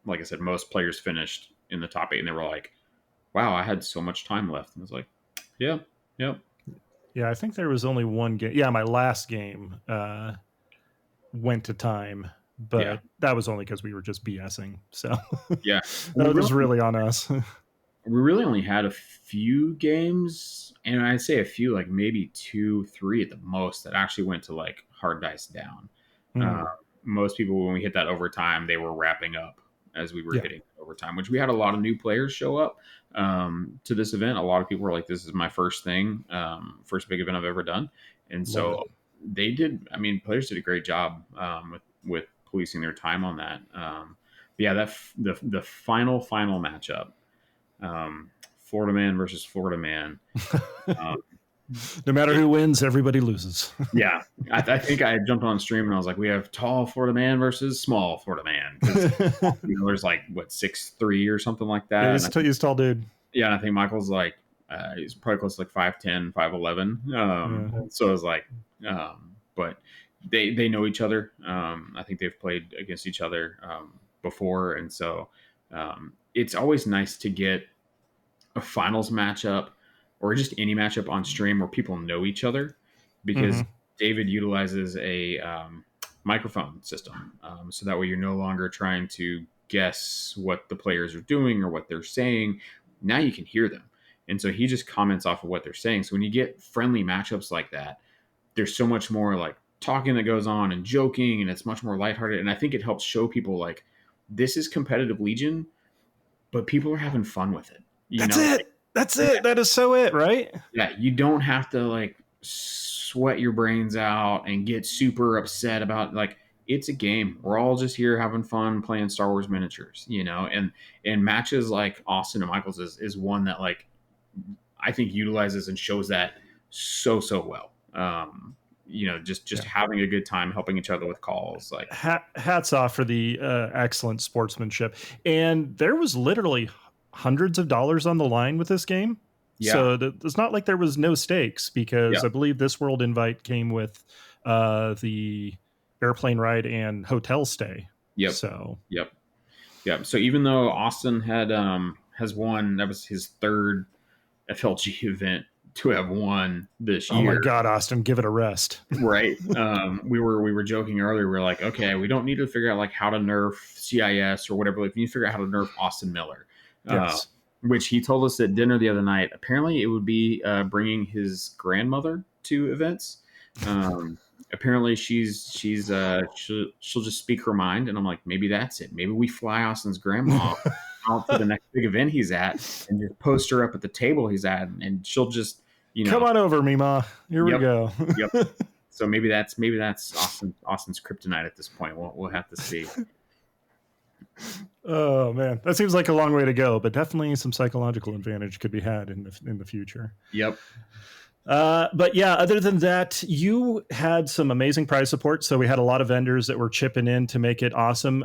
Like I said, most players finished in the top 8 and they were like, wow, I had so much time left. And I was like, yeah, yep. Yeah, I think there was only one game. Yeah, my last game went to time, but that was only because we were just BSing. So yeah, that was really on us. We really only had a few games, and I'd say a few, like maybe 2, 3 at the most, that actually went to like hard dice down. Most people, when we hit that overtime, they were wrapping up as we were hitting overtime, which we had a lot of new players show up to this event. A lot of people were like, this is my first thing, first big event I've ever done. And so they did, I mean, players did a great job with policing their time on that. That the final matchup, Florida man versus Florida man. No matter who wins, everybody loses. Yeah. I think I jumped on stream and I was like, we have tall Florida man versus small Florida man. There's like, what, 6'3" or something like that. Yeah, he's tall dude. Yeah, and I think Michael's like, he's probably close to like 5'10", 5'11". So I was like, but they know each other. I think they've played against each other before. And so it's always nice to get a finals matchup or just any matchup on stream where people know each other, because David utilizes a microphone system. So that way you're no longer trying to guess what the players are doing or what they're saying. Now you can hear them. And so he just comments off of what they're saying. So when you get friendly matchups like that, there's so much more like talking that goes on and joking, and it's much more lighthearted. And I think it helps show people like, this is competitive Legion, but people are having fun with it. That's it. That is so it, right? Yeah, you don't have to like sweat your brains out and get super upset about, like, it's a game. We're all just here having fun playing Star Wars miniatures, and matches like Austin and Michael's is one that like I think utilizes and shows that so well. Just having a good time, helping each other with calls. Like, hats off for the excellent sportsmanship. And there was literally hundreds of dollars on the line with this game. Yeah. So it's not like there was no stakes, because I believe this world invite came with the airplane ride and hotel stay. Yep. So So even though Austin has won, that was his third FLG event to have won this year. Oh my God, Austin, give it a rest. Right. We were joking earlier. We were like, okay, we don't need to figure out like how to nerf CIS or whatever. Like, we need to figure out how to nerf Austin Miller. Yes. Which he told us at dinner the other night. Apparently, it would be bringing his grandmother to events. Apparently, she'll just speak her mind, and I'm like, maybe that's it. Maybe we fly Austin's grandma out to the next big event he's at, and just post her up at the table he's at, and she'll just come on over, Mima. Here we go. Yep. So maybe that's Austin's kryptonite at this point. We'll have to see. Oh man, that seems like a long way to go, but definitely some psychological advantage could be had in the future. Yep. But yeah, other than that, you had some amazing prize support. So we had a lot of vendors that were chipping in to make it awesome.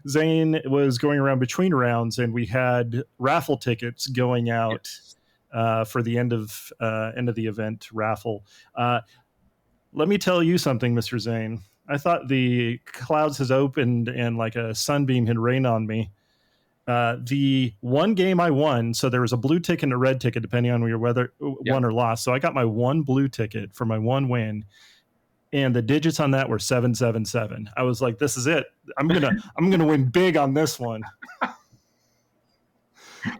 Zane was going around between rounds, and we had raffle tickets going out for the end of the event raffle. Let me tell you something, Mr. Zane. I thought the clouds has opened and like a sunbeam had rained on me. The one game I won, so there was a blue ticket and a red ticket, depending on your whether won or lost. So I got my one blue ticket for my one win, and the digits on that were 777. I was like, "This is it. I'm gonna win big on this one."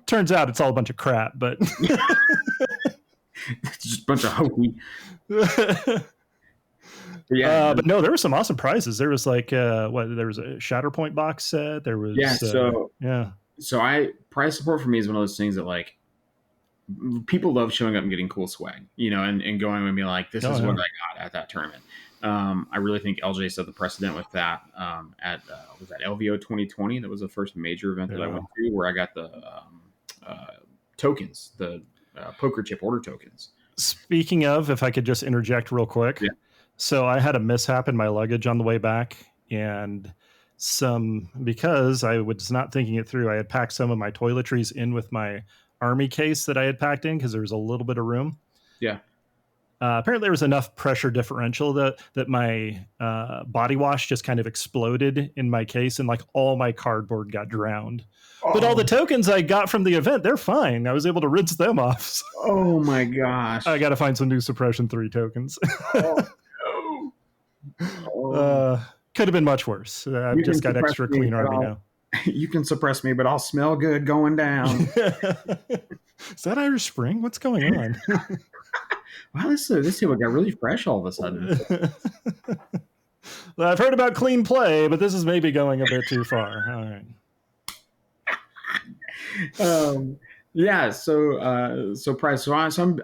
Turns out it's all a bunch of crap, but it's just a bunch of hokey. But no, there were some awesome prizes. There was like there was a Shatterpoint box set. There was So prize support for me is one of those things that like people love showing up and getting cool swag, and going and being like, this is what I got at that tournament. I really think LJ set the precedent with that was that LVO 2020. That was the first major event that I went to where I got the tokens, the poker chip order tokens. Speaking of, if I could just interject real quick. Yeah. So I had a mishap in my luggage on the way back, and because I was not thinking it through, I had packed some of my toiletries in with my army case that I had packed in because there was a little bit of room. Yeah. Apparently there was enough pressure differential that my body wash just kind of exploded in my case, and like all my cardboard got drowned. But all the tokens I got from the event, they're fine. I was able to rinse them off. Oh my gosh. I got to find some new Suppression 3 tokens. Oh, no. Could have been much worse. I've just got extra clean army now. You can suppress me, but I'll smell good going down. Is that Irish Spring? What's going on? Wow, this table got really fresh all of a sudden. Well, I've heard about clean play, but this is maybe going a bit too far. All right. Yeah. So price. So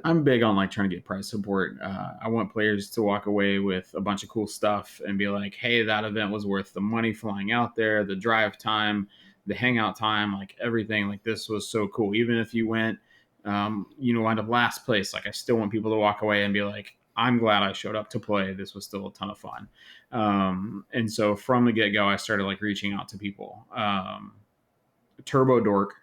I'm big on like trying to get price support. I want players to walk away with a bunch of cool stuff and be like, hey, that event was worth the money flying out there, the drive time, the hangout time, like everything. Like this was so cool. Even if you went, wind up last place, like I still want people to walk away and be like, I'm glad I showed up to play. This was still a ton of fun. And so from the get-go, I started like reaching out to people. Turbo Dork,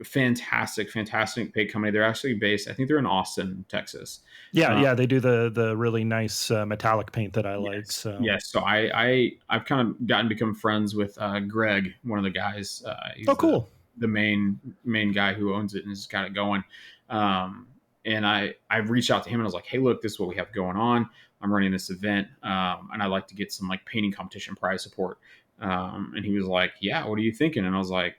fantastic paid company. They're actually based, I think they're in Austin, Texas. Yeah, they do the really nice metallic paint that I like. So yes, so I've kind of become friends with Greg, one of the guys. He's cool. The main guy who owns it and has got it going. And I reached out to him and I was like, hey, look, this is what we have going on. I'm running this event, and I'd like to get some like painting competition prize support. And he was like, yeah, what are you thinking? And I was like,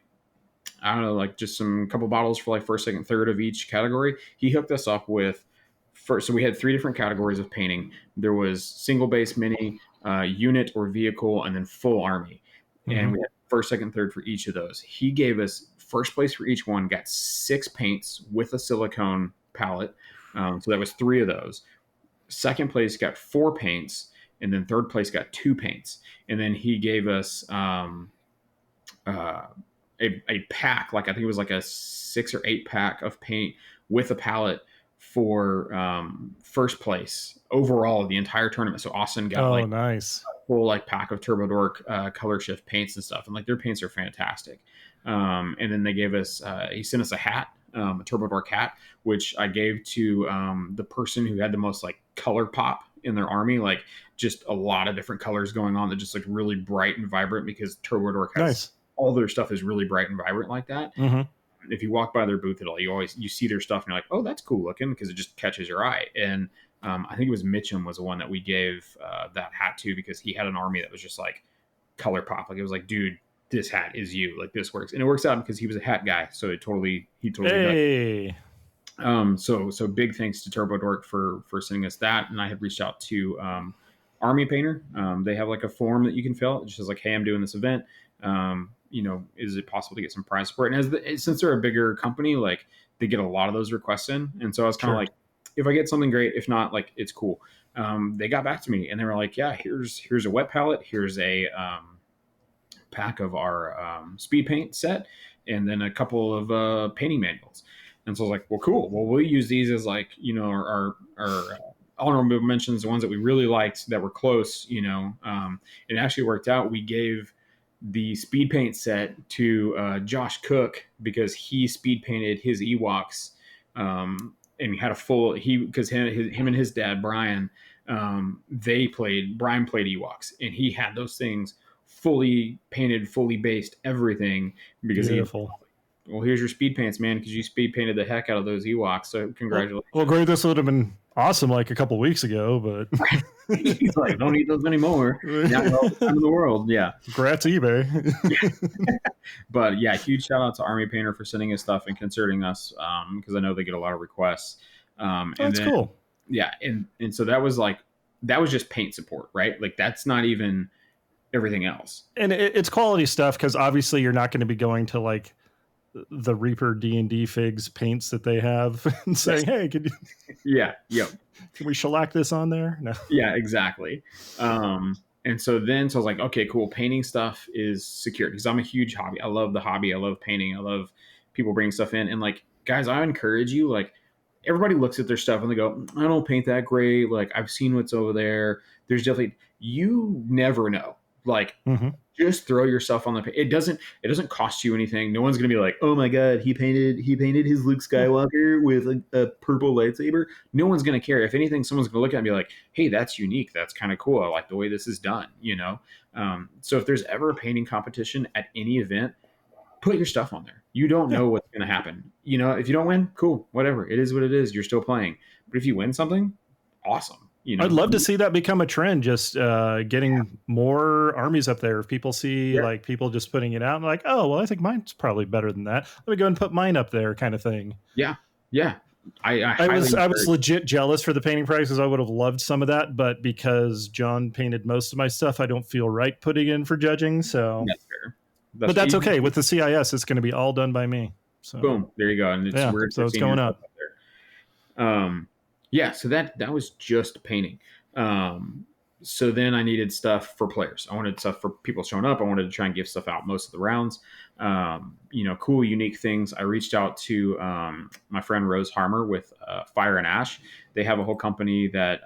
I don't know, like just some couple bottles for like first, second, third of each category. He hooked us up with first. So we had 3 different categories of painting. There was single base, mini, unit or vehicle, and then full army. And we had first, second, third for each of those. He gave us first place for each one, got 6 paints with a silicone palette. So that was 3 of those. Second place got 4 paints, and then third place got 2 paints. And then he gave us a pack, like I think it was like a 6 or 8 pack of paint with a palette for first place overall of the entire tournament. So Austin got nice a full like pack of Turbo Dork color shift paints and stuff, and like their paints are fantastic. And then they gave us he sent us a hat, a Turbo Dork hat, which I gave to the person who had the most like color pop in their army, like just a lot of different colors going on that just like really bright and vibrant, because Turbo Dork has all their stuff is really bright and vibrant like that. If you walk by their booth at all, you see their stuff and you're like, oh, that's cool looking, because it just catches your eye. And I think it was Mitchum was the one that we gave that hat to, because he had an army that was just like color pop. Like it was like, dude, this hat is you. Like this works, and it works out because he was a hat guy, so he totally hey. So big thanks to Turbo Dork for sending us that. And I had reached out to Army Painter. They have like a form that you can fill. It just says like, hey, I'm doing this event. Is it possible to get some prize support? And since they're a bigger company, like they get a lot of those requests in. And so I was kind of like, if I get something, great. If not, like it's cool. They got back to me and they were like, yeah, here's a wet palette. Here's a pack of our speed paint set, and then a couple of painting manuals. And so I was like, well, cool. Well, we'll use these as like, our honorable mentions, the ones that we really liked that were close, it actually worked out. We gave the speed paint set to Josh Cook, because he speed painted his Ewoks, and he had because him and his dad, Brian, Brian played Ewoks, and he had those things fully painted, fully based, everything, because beautiful. Well, here's your speed paints, man, because you speed painted the heck out of those Ewoks. So congratulations. Well, great. This would have been awesome like a couple weeks ago, but he's like, don't need those anymore. Not all the time in the world. Yeah. Congrats, eBay. But yeah, huge shout out to Army Painter for sending us stuff and considering us, because I know they get a lot of requests. That's cool. Yeah, and so that was just paint support, right? Like that's not even everything else. And it's quality stuff, because obviously you're not going to be going to like the Reaper D&D figs paints that they have and saying, hey, can you can we shellac this on there? No. Yeah, exactly. And so I was like, okay, cool. Painting stuff is secured, because I'm a huge hobby. I love the hobby. I love painting. I love people bringing stuff in. And like, guys, I encourage you, like, everybody looks at their stuff and they go, I don't paint that great. Like, I've seen what's over there. There's definitely, you never know. Like, just throw yourself on the page. It doesn't cost you anything. No one's gonna be like, oh my god, he painted his Luke Skywalker with a purple lightsaber. No one's gonna care. If anything, someone's gonna look at it and be like, hey, that's unique. That's kind of cool. I like the way this is done, you know? So if there's ever a painting competition at any event, put your stuff on there. You don't know what's gonna happen. You know, if you don't win, cool, whatever. It is what it is. You're still playing. But if you win something, awesome. You know, I'd love to see that become a trend, just getting more armies up there. If people see like people just putting it out and like, oh, well, I think mine's probably better than that. Let me go and put mine up there kind of thing. Yeah. Yeah. I was legit jealous for the painting prices. I would have loved some of that, but because John painted most of my stuff, I don't feel right putting in for judging. So that's fair. But that's okay. With the CIS, it's going to be all done by me. So boom, there you go. And it's weird. So it's going up. Yeah, so that was just painting. So then I needed stuff for players. I wanted stuff for people showing up. I wanted to try and give stuff out most of the rounds. You know, cool, unique things. I reached out to my friend Rose Harmer with Fire and Ash. They have a whole company that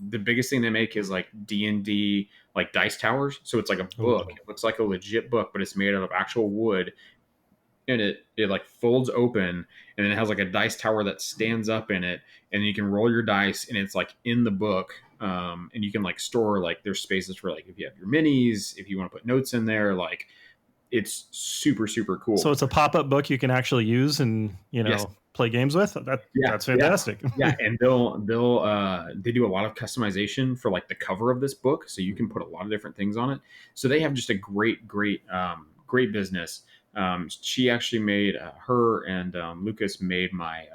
the biggest thing they make is like D&D, like dice towers. So it's like a book. It looks like a legit book, but it's made out of actual wood. And it like folds open, and then it has like a dice tower that stands up in it, and you can roll your dice, and it's like in the book, and you can like store, like there's spaces for like if you have your minis, if you want to put notes in there, like it's super super cool. So it's a pop-up book you can actually use and play games with. That's fantastic. Yeah, and they do a lot of customization for like the cover of this book, so you can put a lot of different things on it. So they have just a great business. She actually made her and Lucas made my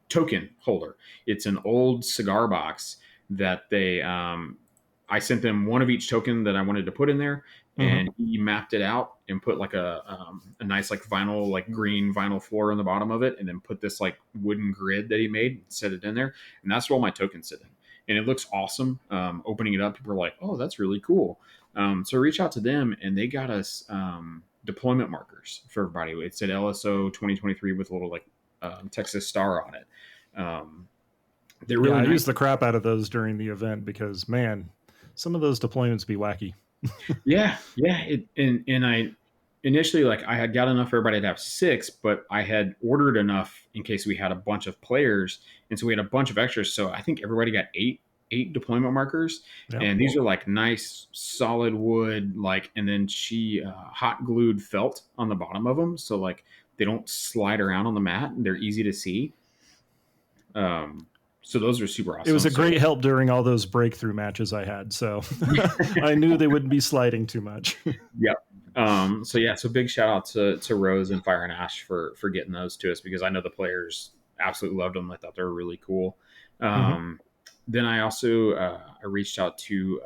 token holder. It's an old cigar box that they I sent them one of each token that I wanted to put in there, and he mapped it out and put like a nice like vinyl, like green vinyl floor on the bottom of it, and then put this like wooden grid that he made, set it in there, and that's where all my tokens sit in. And it looks awesome. Opening it up, people are like, oh, that's really cool. So I reached out to them, and they got us deployment markers for everybody. It said LSO 2023 with a little like Texas star on it. They're really I nice. used the crap out of those during the event because, man, some of those deployments be wacky. Yeah. And I initially, like, I had got enough for everybody to have 6, but I had ordered enough in case we had a bunch of players, and so we had a bunch of extras. So I think everybody got 8 deployment markers, and these are like nice solid wood, like, and then she hot glued felt on the bottom of them, so like they don't slide around on the mat, and they're easy to see. So those are super awesome. It was a great help during all those breakthrough matches I had, so I knew they wouldn't be sliding too much. Yep. So big shout out to Rose and Fire and Ash for getting those to us, because I know the players absolutely loved them. I thought they were really cool. Then I also I reached out to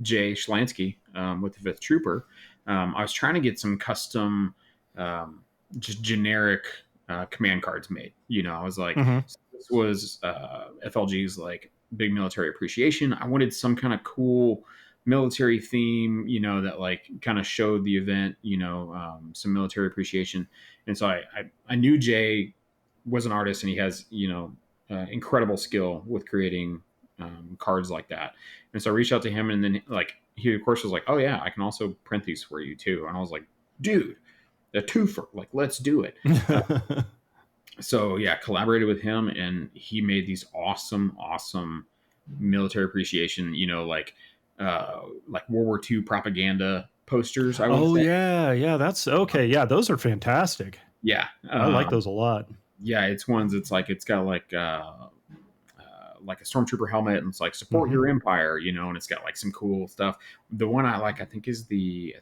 Jay Schlansky with the 5th Trooper. I was trying to get some custom, just generic command cards made. You know, I was like, this was FLG's like big military appreciation. I wanted some kind of cool military theme, you know, that like kind of showed the event, you know, some military appreciation. And so I knew Jay was an artist, and he has, you know, incredible skill with creating cards like that. And so I reached out to him, and then like he of course was like, oh yeah, I can also print these for you too. And I was like, dude, a twofer, like, let's do it. So yeah, collaborated with him, and he made these awesome military appreciation, you know, like World War II propaganda posters. I would say. Yeah, that's okay. Yeah, those are fantastic. Yeah, I like those a lot. Yeah, it's ones. It's like it's got like a stormtrooper helmet, and it's like support your empire, you know, and it's got like some cool stuff. The one I like, I think it's the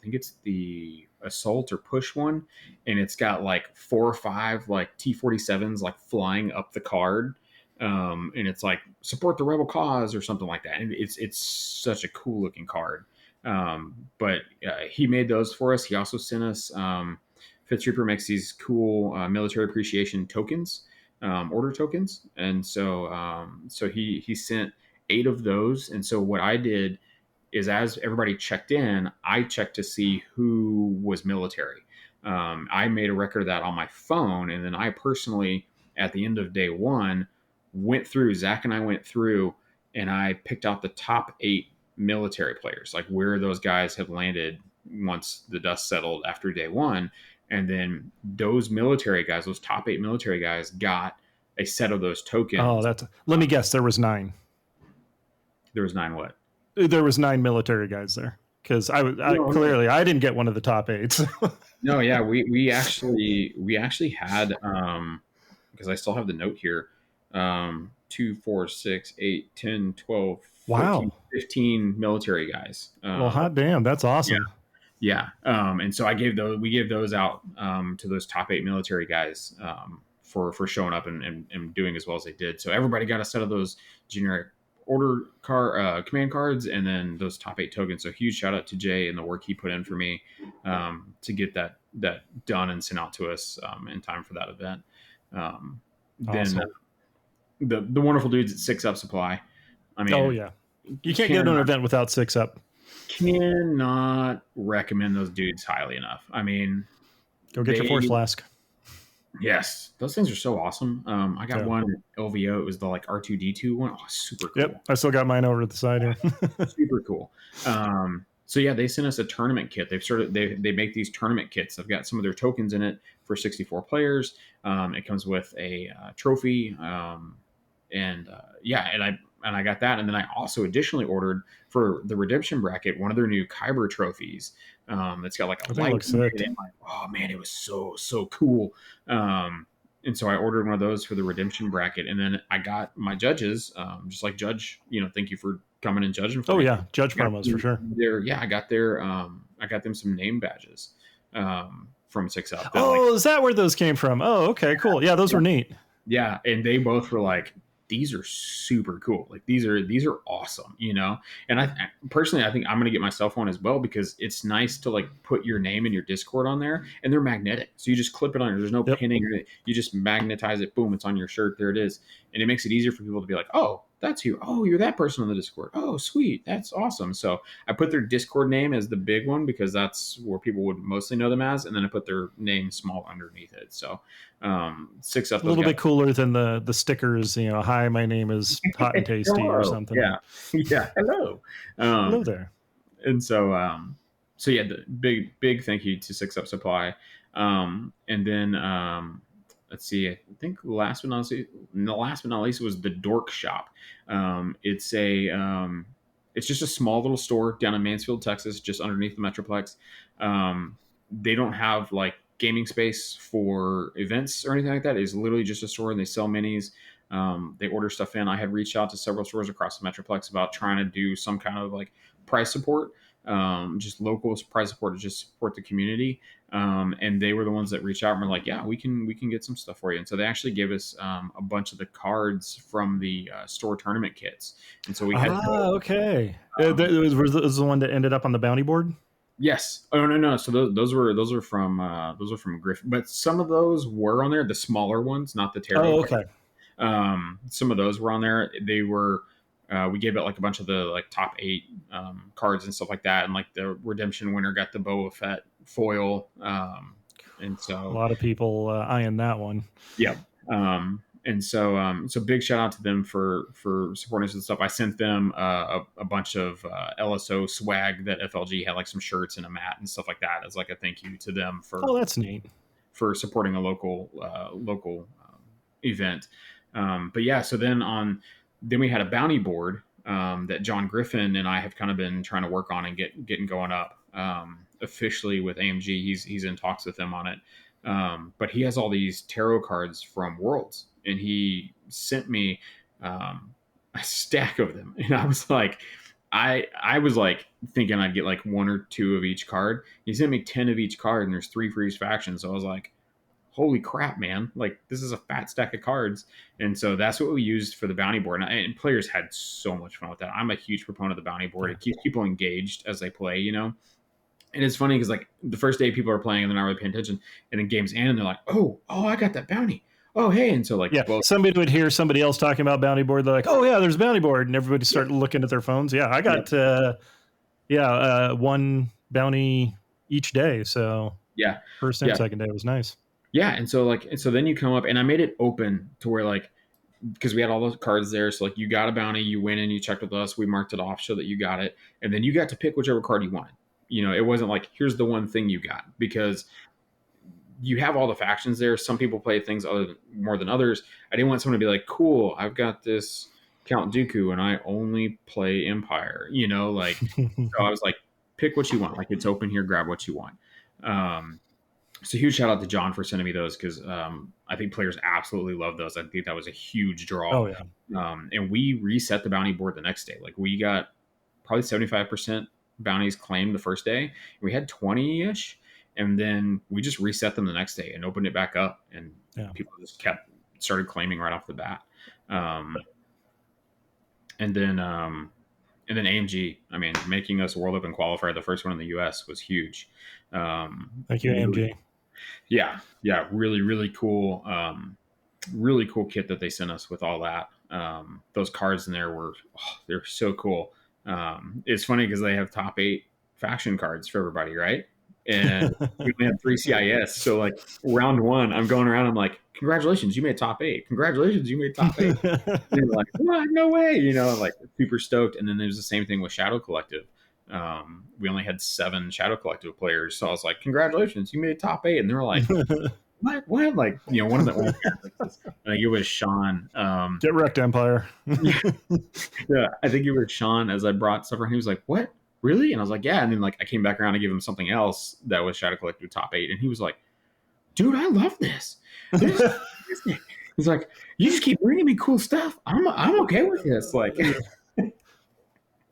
assault or push one, and it's got like 4 or 5 like T-47s like flying up the card, and it's like support the rebel cause or something like that. And it's such a cool looking card. But he made those for us. He also sent us 5th Trooper makes these cool military appreciation tokens. Order tokens, and so he sent 8 of those. And so what I did is, as everybody checked in, I checked to see who was military. I made a record of that on my phone, and then I personally at the end of day one, Zach and I went through, and I picked out the top 8 military players, like where those guys had landed once the dust settled after day one. And then those military guys, those top 8 military guys, got a set of those tokens. Oh, let me guess. There was 9. There was 9 what? There was 9 military guys there, because clearly I didn't get one of the top 8. So. No, yeah, we actually had because I still have the note here. 2, 4, 6, 8, 10, 12, 14, 15 military guys. Well, hot damn, that's awesome. Yeah. And so we gave those out to those top 8 military guys for showing up and doing as well as they did. So everybody got a set of those generic order command cards, and then those top 8 tokens. So huge shout out to Jay and the work he put in for me to get that done and sent out to us in time for that event. Awesome. Then the wonderful dudes at 6 Up Supply. I mean, oh yeah, you can't go to an event without 6 Up. Cannot recommend those dudes highly enough. I mean, go get your Force Flask. Yes, those things are so awesome. I got one at LVO. It was the like R2D2 one. Oh, super cool. Yep, I still got mine over at the side here. Super cool. So yeah, they sent us a tournament kit. They make these tournament kits. They've got some of their tokens in it for 64 players. It comes with a trophy, and I got that. And then I also additionally ordered for the redemption bracket one of their new Kyber trophies. It's got like a light. Oh man, it was so cool. And so I ordered one of those for the redemption bracket, and then I got my judges, just like Judge, thank you for coming and judging for me. Yeah, Judge promos for sure. I got them some name badges from 6 Up. Is that where those came from? Oh, okay, cool. Yeah, those were neat. Yeah, and they both were like, these are super cool. Like these are awesome, And I personally, I think I'm gonna get myself one as well, because it's nice to like put your name and your Discord on there, and they're magnetic. So you just clip it on. There's no pinning. You just magnetize it. Boom, it's on your shirt. There it is, and it makes it easier for people to be like, oh, that's you. Oh, you're that person on the Discord. Oh, sweet, that's awesome. So I put their Discord name as the big one, because that's where people would mostly know them as, and then I put their name small underneath it. So 6 Up, a little bit cooler than the stickers. Hi, my name is Hot and Tasty or something. Yeah. Hello. Hello there. And so yeah, the big thank you to 6 Up Supply. And then let's see, I think last but not least was the Dork Shop. It's just a small little store down in Mansfield, Texas, just underneath the Metroplex. They don't have like gaming space for events or anything like that. It's literally just a store, and they sell minis. They order stuff in. I had reached out to several stores across the Metroplex about trying to do some kind of like price support, just local price support to just support the community. And they were the ones that reached out and were like, yeah, we can get some stuff for you. And so they actually gave us a bunch of the cards from the store tournament kits. And so we had okay. Was the one that ended up on the bounty board? Yes. Oh no. So those were from Griffin, but some of those were on there. The smaller ones, not the tarot. Oh, okay. Some of those were on there. They were. We gave it like a bunch of the like top 8 cards and stuff like that, and like the redemption winner got the Boba Fett foil. And so a lot of people eyeing that one. Yep. And so big shout out to them for supporting us and stuff. I sent them a bunch of LSO swag that FLG had, like some shirts and a mat and stuff like that, as like a thank you to them for. Oh, that's neat. For supporting a local event. But yeah, so then we had a bounty board that John Griffin and I have kind of been trying to work on and getting going up officially with AMG. He's in talks with them on it. But he has all these tarot cards from Worlds, and he sent me a stack of them. And I was like, I was like thinking I'd get like 1 or 2 of each card. He sent me 10 of each card, and there's 3 for each faction. So I was like, holy crap, man. Like, this is a fat stack of cards. And so that's what we used for the bounty board. And players had so much fun with that. I'm a huge proponent of the bounty board. It keeps people engaged as they play, And it's funny because like the first day people are playing and they're not really paying attention, and then games end and they're like, oh, I got that bounty. Oh, hey. And so like, somebody would hear somebody else talking about bounty board. They're like, oh yeah, there's bounty board. And everybody start looking at their phones. Yeah. I got, 1 bounty each day. So yeah, first and second day was nice. Yeah, and so then you come up, and I made it open to where like, because we had all those cards there, so like you got a bounty, you went in, you checked with us, we marked it off so that you got it, and then you got to pick whichever card you wanted. It wasn't like here's the one thing you got, because you have all the factions there. Some people play things more than others. I didn't want someone to be like, cool, I've got this Count Dooku and I only play Empire, like, so I was like, pick what you want. Like, it's open here, grab what you want. So huge shout out to John for sending me those, because I think players absolutely love those. I think that was a huge draw. Oh yeah. And we reset the bounty board the next day. Like, we got probably 75% bounties claimed the first day. We had 20-ish. And then we just reset them the next day and opened it back up. And people just started claiming right off the bat. And then AMG, I mean, making us World Open qualifier, the first one in the US, was huge. Thank you, AMG. Yeah, really, really cool. Really cool kit that they sent us with all that. Those cards in there they're so cool. It's funny because they have top 8 faction cards for everybody, right? And we only had 3 CIS. So like round 1, I'm going around, I'm like, congratulations, you made top 8. Congratulations, you made top 8. And they're like, what? No way, like super stoked. And then there's the same thing with Shadow Collective. We only had 7 Shadow Collective players, so I was like, congratulations, you made top 8. And they were like, what? Like, one of the I think it was Sean. Get wrecked, Empire. Yeah, I think it was Sean. As I brought stuff around, he was like, what? Really? And I was like, yeah. And then like I came back around to give him something else that was Shadow Collective top 8, and he was like, dude, I love this. He's like, you just keep bringing me cool stuff. I'm okay with this. Like,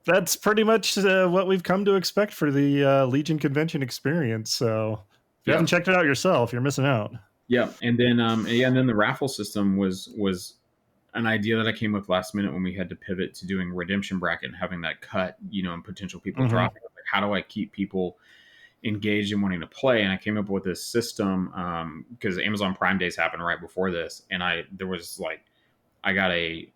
that's pretty much what we've come to expect for the Legion convention experience. So if you haven't checked it out yourself, you're missing out. Yeah, and then the raffle system was an idea that I came with last minute when we had to pivot to doing redemption bracket and having that cut, and potential people dropping. Like, how do I keep people engaged and wanting to play? And I came up with this system because Amazon Prime Days happened right before this, and I got a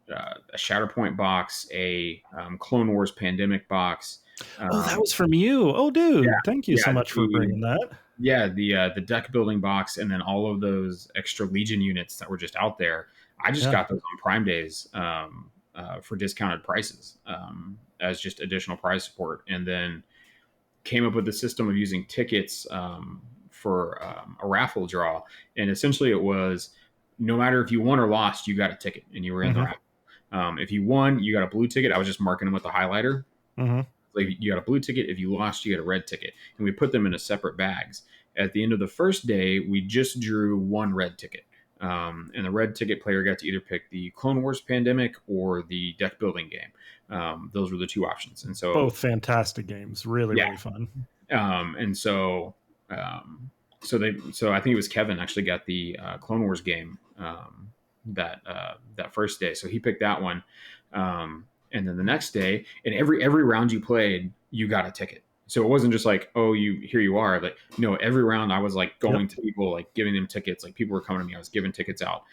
Shatterpoint box, a Clone Wars Pandemic box. That was from you. Oh, dude, thank you so much for bringing that. Yeah, the deck building box, and then all of those extra Legion units that were just out there. I just got those on Prime Days for discounted prices as just additional prize support, and then came up with the system of using tickets for a raffle draw. And essentially it was, no matter if you won or lost, you got a ticket and you were in the raffle. If you won, you got a blue ticket. I was just marking them with the highlighter. Like, you got a blue ticket. If you lost, you got a red ticket. And we put them into separate bags. At the end of the first day, we just drew 1 red ticket. And the red ticket player got to either pick the Clone Wars Pandemic or the deck building game. Those were the 2 options. And so both fantastic games, really fun. And so I think it was Kevin actually got the Clone Wars game that first day. So he picked that one. And then the next day, and every round you played, you got a ticket. So it wasn't just like, oh, here you are. Like, no, every round I was like going to people, like giving them tickets. Like, people were coming to me, I was giving tickets out.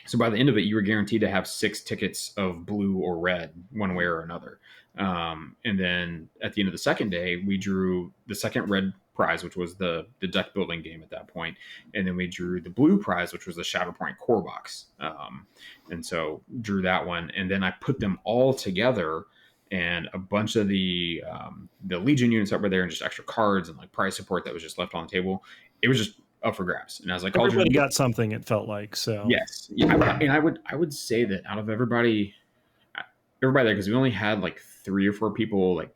So by the end of it, you were guaranteed to have 6 tickets of blue or red, one way or another. And then at the end of the second day, we drew the second red prize, which was the deck building game at that point. And then we drew the blue prize, which was the Shatterpoint core box. And so drew that one. And then I put them all together, and a bunch of the Legion units that were there, and just extra cards and like prize support that was just left on the table. It was just up for grabs. And as I called, everybody got something, it felt like. So yes. Yeah. I would say that out of everybody there, because we only had like 3 or 4 people like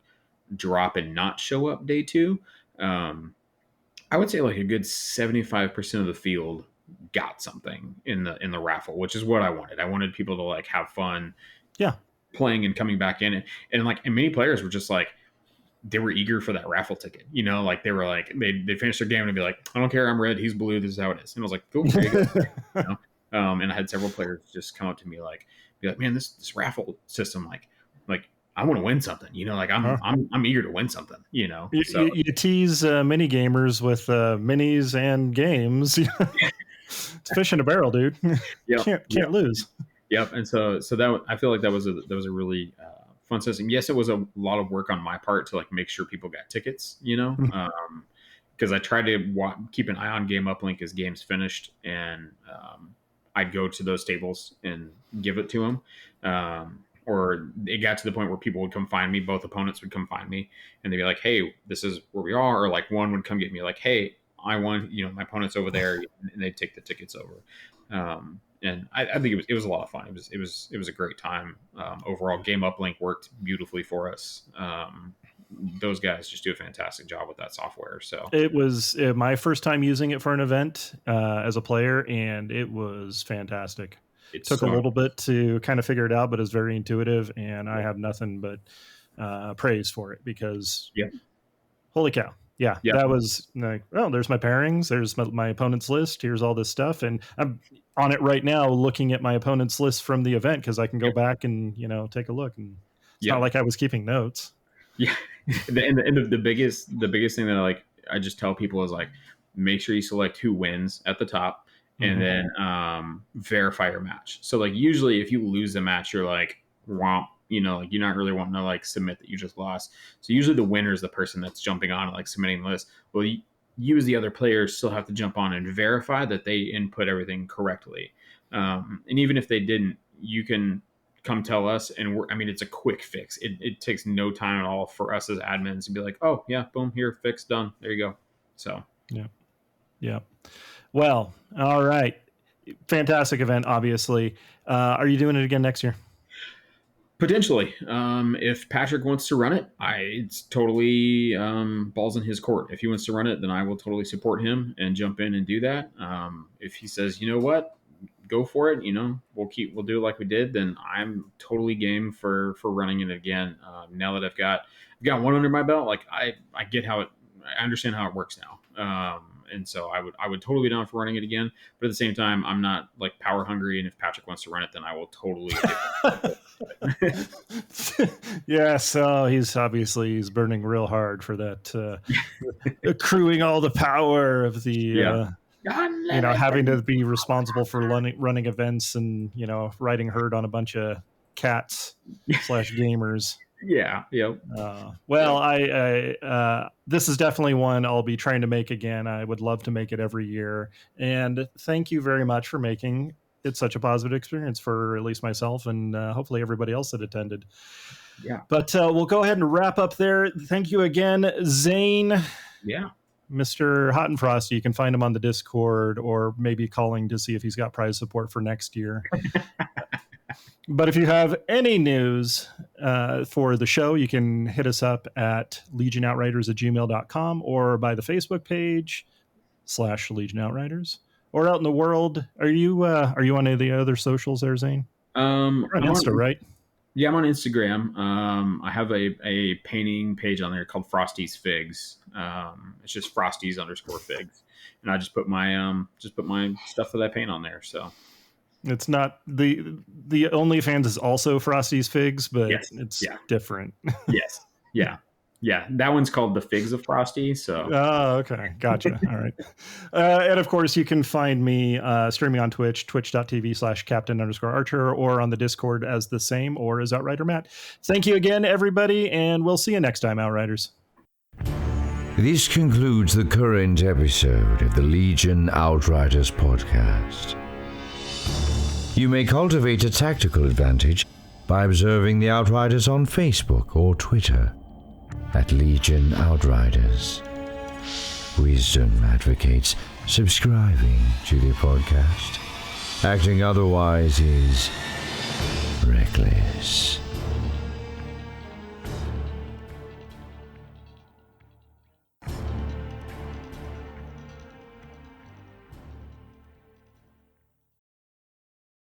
drop and not show up day 2. I would say like a good 75% of the field got something in the raffle, which is what I wanted. I wanted people to like have fun playing and coming back in. And many players were just like, they were eager for that raffle ticket, like they were like, they finished their game and be like, I don't care, I'm red, he's blue, this is how it is. And I was like, cool. And I had several players just come up to me be like, man, this raffle system, like I want to win something, like I'm eager to win something, So you tease mini gamers with minis and games. It's fish in a barrel, dude. Can't lose. Yep. And so that, I feel like that was a really fun system. Yes, it was a lot of work on my part to like make sure people got tickets, because I try to keep an eye on game uplink as games finished, and I'd go to those tables and give it to them. Or it got to the point where people would come find me. Both opponents would come find me, and they'd be like, "Hey, this is where we are." Or like one would come get me, like, "Hey, I won. My opponent's over there," and they'd take the tickets over. And I think it was a lot of fun. It was a great time. Overall, game uplink worked beautifully for us. Those guys just do a fantastic job with that software. So it was my first time using it for an event as a player, and it was fantastic. It took a little bit to kind of figure it out, but it's very intuitive, and I have nothing but praise for it because holy cow. Yeah, that was like, oh, there's my pairings. There's my opponent's list. Here's all this stuff. And I'm on it right now looking at my opponent's list from the event because I can go back and, take a look. And it's not like I was keeping notes. Yeah. And the biggest thing that I just tell people is like, make sure you select who wins at the top and then verify your match. So like usually if you lose the match, you're like, womp. You're not really wanting to submit that you just lost. So usually the winner is the person that's jumping on and submitting the list. Well, you as the other players still have to jump on and verify that they input everything correctly. And even if they didn't, you can come tell us. And it's a quick fix. It takes no time at all for us as admins to be like, oh yeah, boom, here, fixed, done. There you go. So yeah. Well, all right. Fantastic event, obviously. Are you doing it again next year? Potentially. If Patrick wants to run it, it's totally balls in his court. If he wants to run it, then I will totally support him and jump in and do that. If he says, you know what, go for it, we'll do it like we did, then I'm totally game for running it again. Now that I've got one under my belt, I get I understand how it works now. And so I would totally be down for running it again. But at the same time, I'm not power hungry. And if Patrick wants to run it, then I will totally. Yeah. So he's burning real hard for that, accruing all the power of the, having to be responsible for running events and, riding herd on a bunch of cats / gamers. Yeah. Yep. This is definitely one I'll be trying to make again. I would love to make it every year. And thank you very much for making it such a positive experience for at least myself and hopefully everybody else that attended. Yeah. But we'll go ahead and wrap up there. Thank you again, Zane. Yeah. Mr. Hot and Frosty. You can find him on the Discord or maybe calling to see if he's got prize support for next year. But if you have any news for the show, you can hit us up at legionoutriders@gmail.com or by the Facebook page /Legion Outriders or out in the world. Are you on any of the other socials there, Zane? You're on Insta, right? Yeah, I'm on Instagram. I have a painting page on there called Frosty's Figs. It's just Frosties_figs. And I just put my stuff that I paint on there. So it's not the OnlyFans is also Frosty's Figs, but it's different. Yes. Yeah. Yeah. That one's called The Figs of Frosty. So. Oh, okay. Gotcha. All right. And of course you can find me streaming on Twitch, twitch.tv/captain_archer, or on the Discord as the same, or as Outrider Matt. Thank you again, everybody. And we'll see you next time, Outriders. This concludes the current episode of the Legion Outriders podcast. You may cultivate a tactical advantage by observing the Outriders on Facebook or Twitter at Legion Outriders. Wisdom advocates subscribing to the podcast. Acting otherwise is reckless.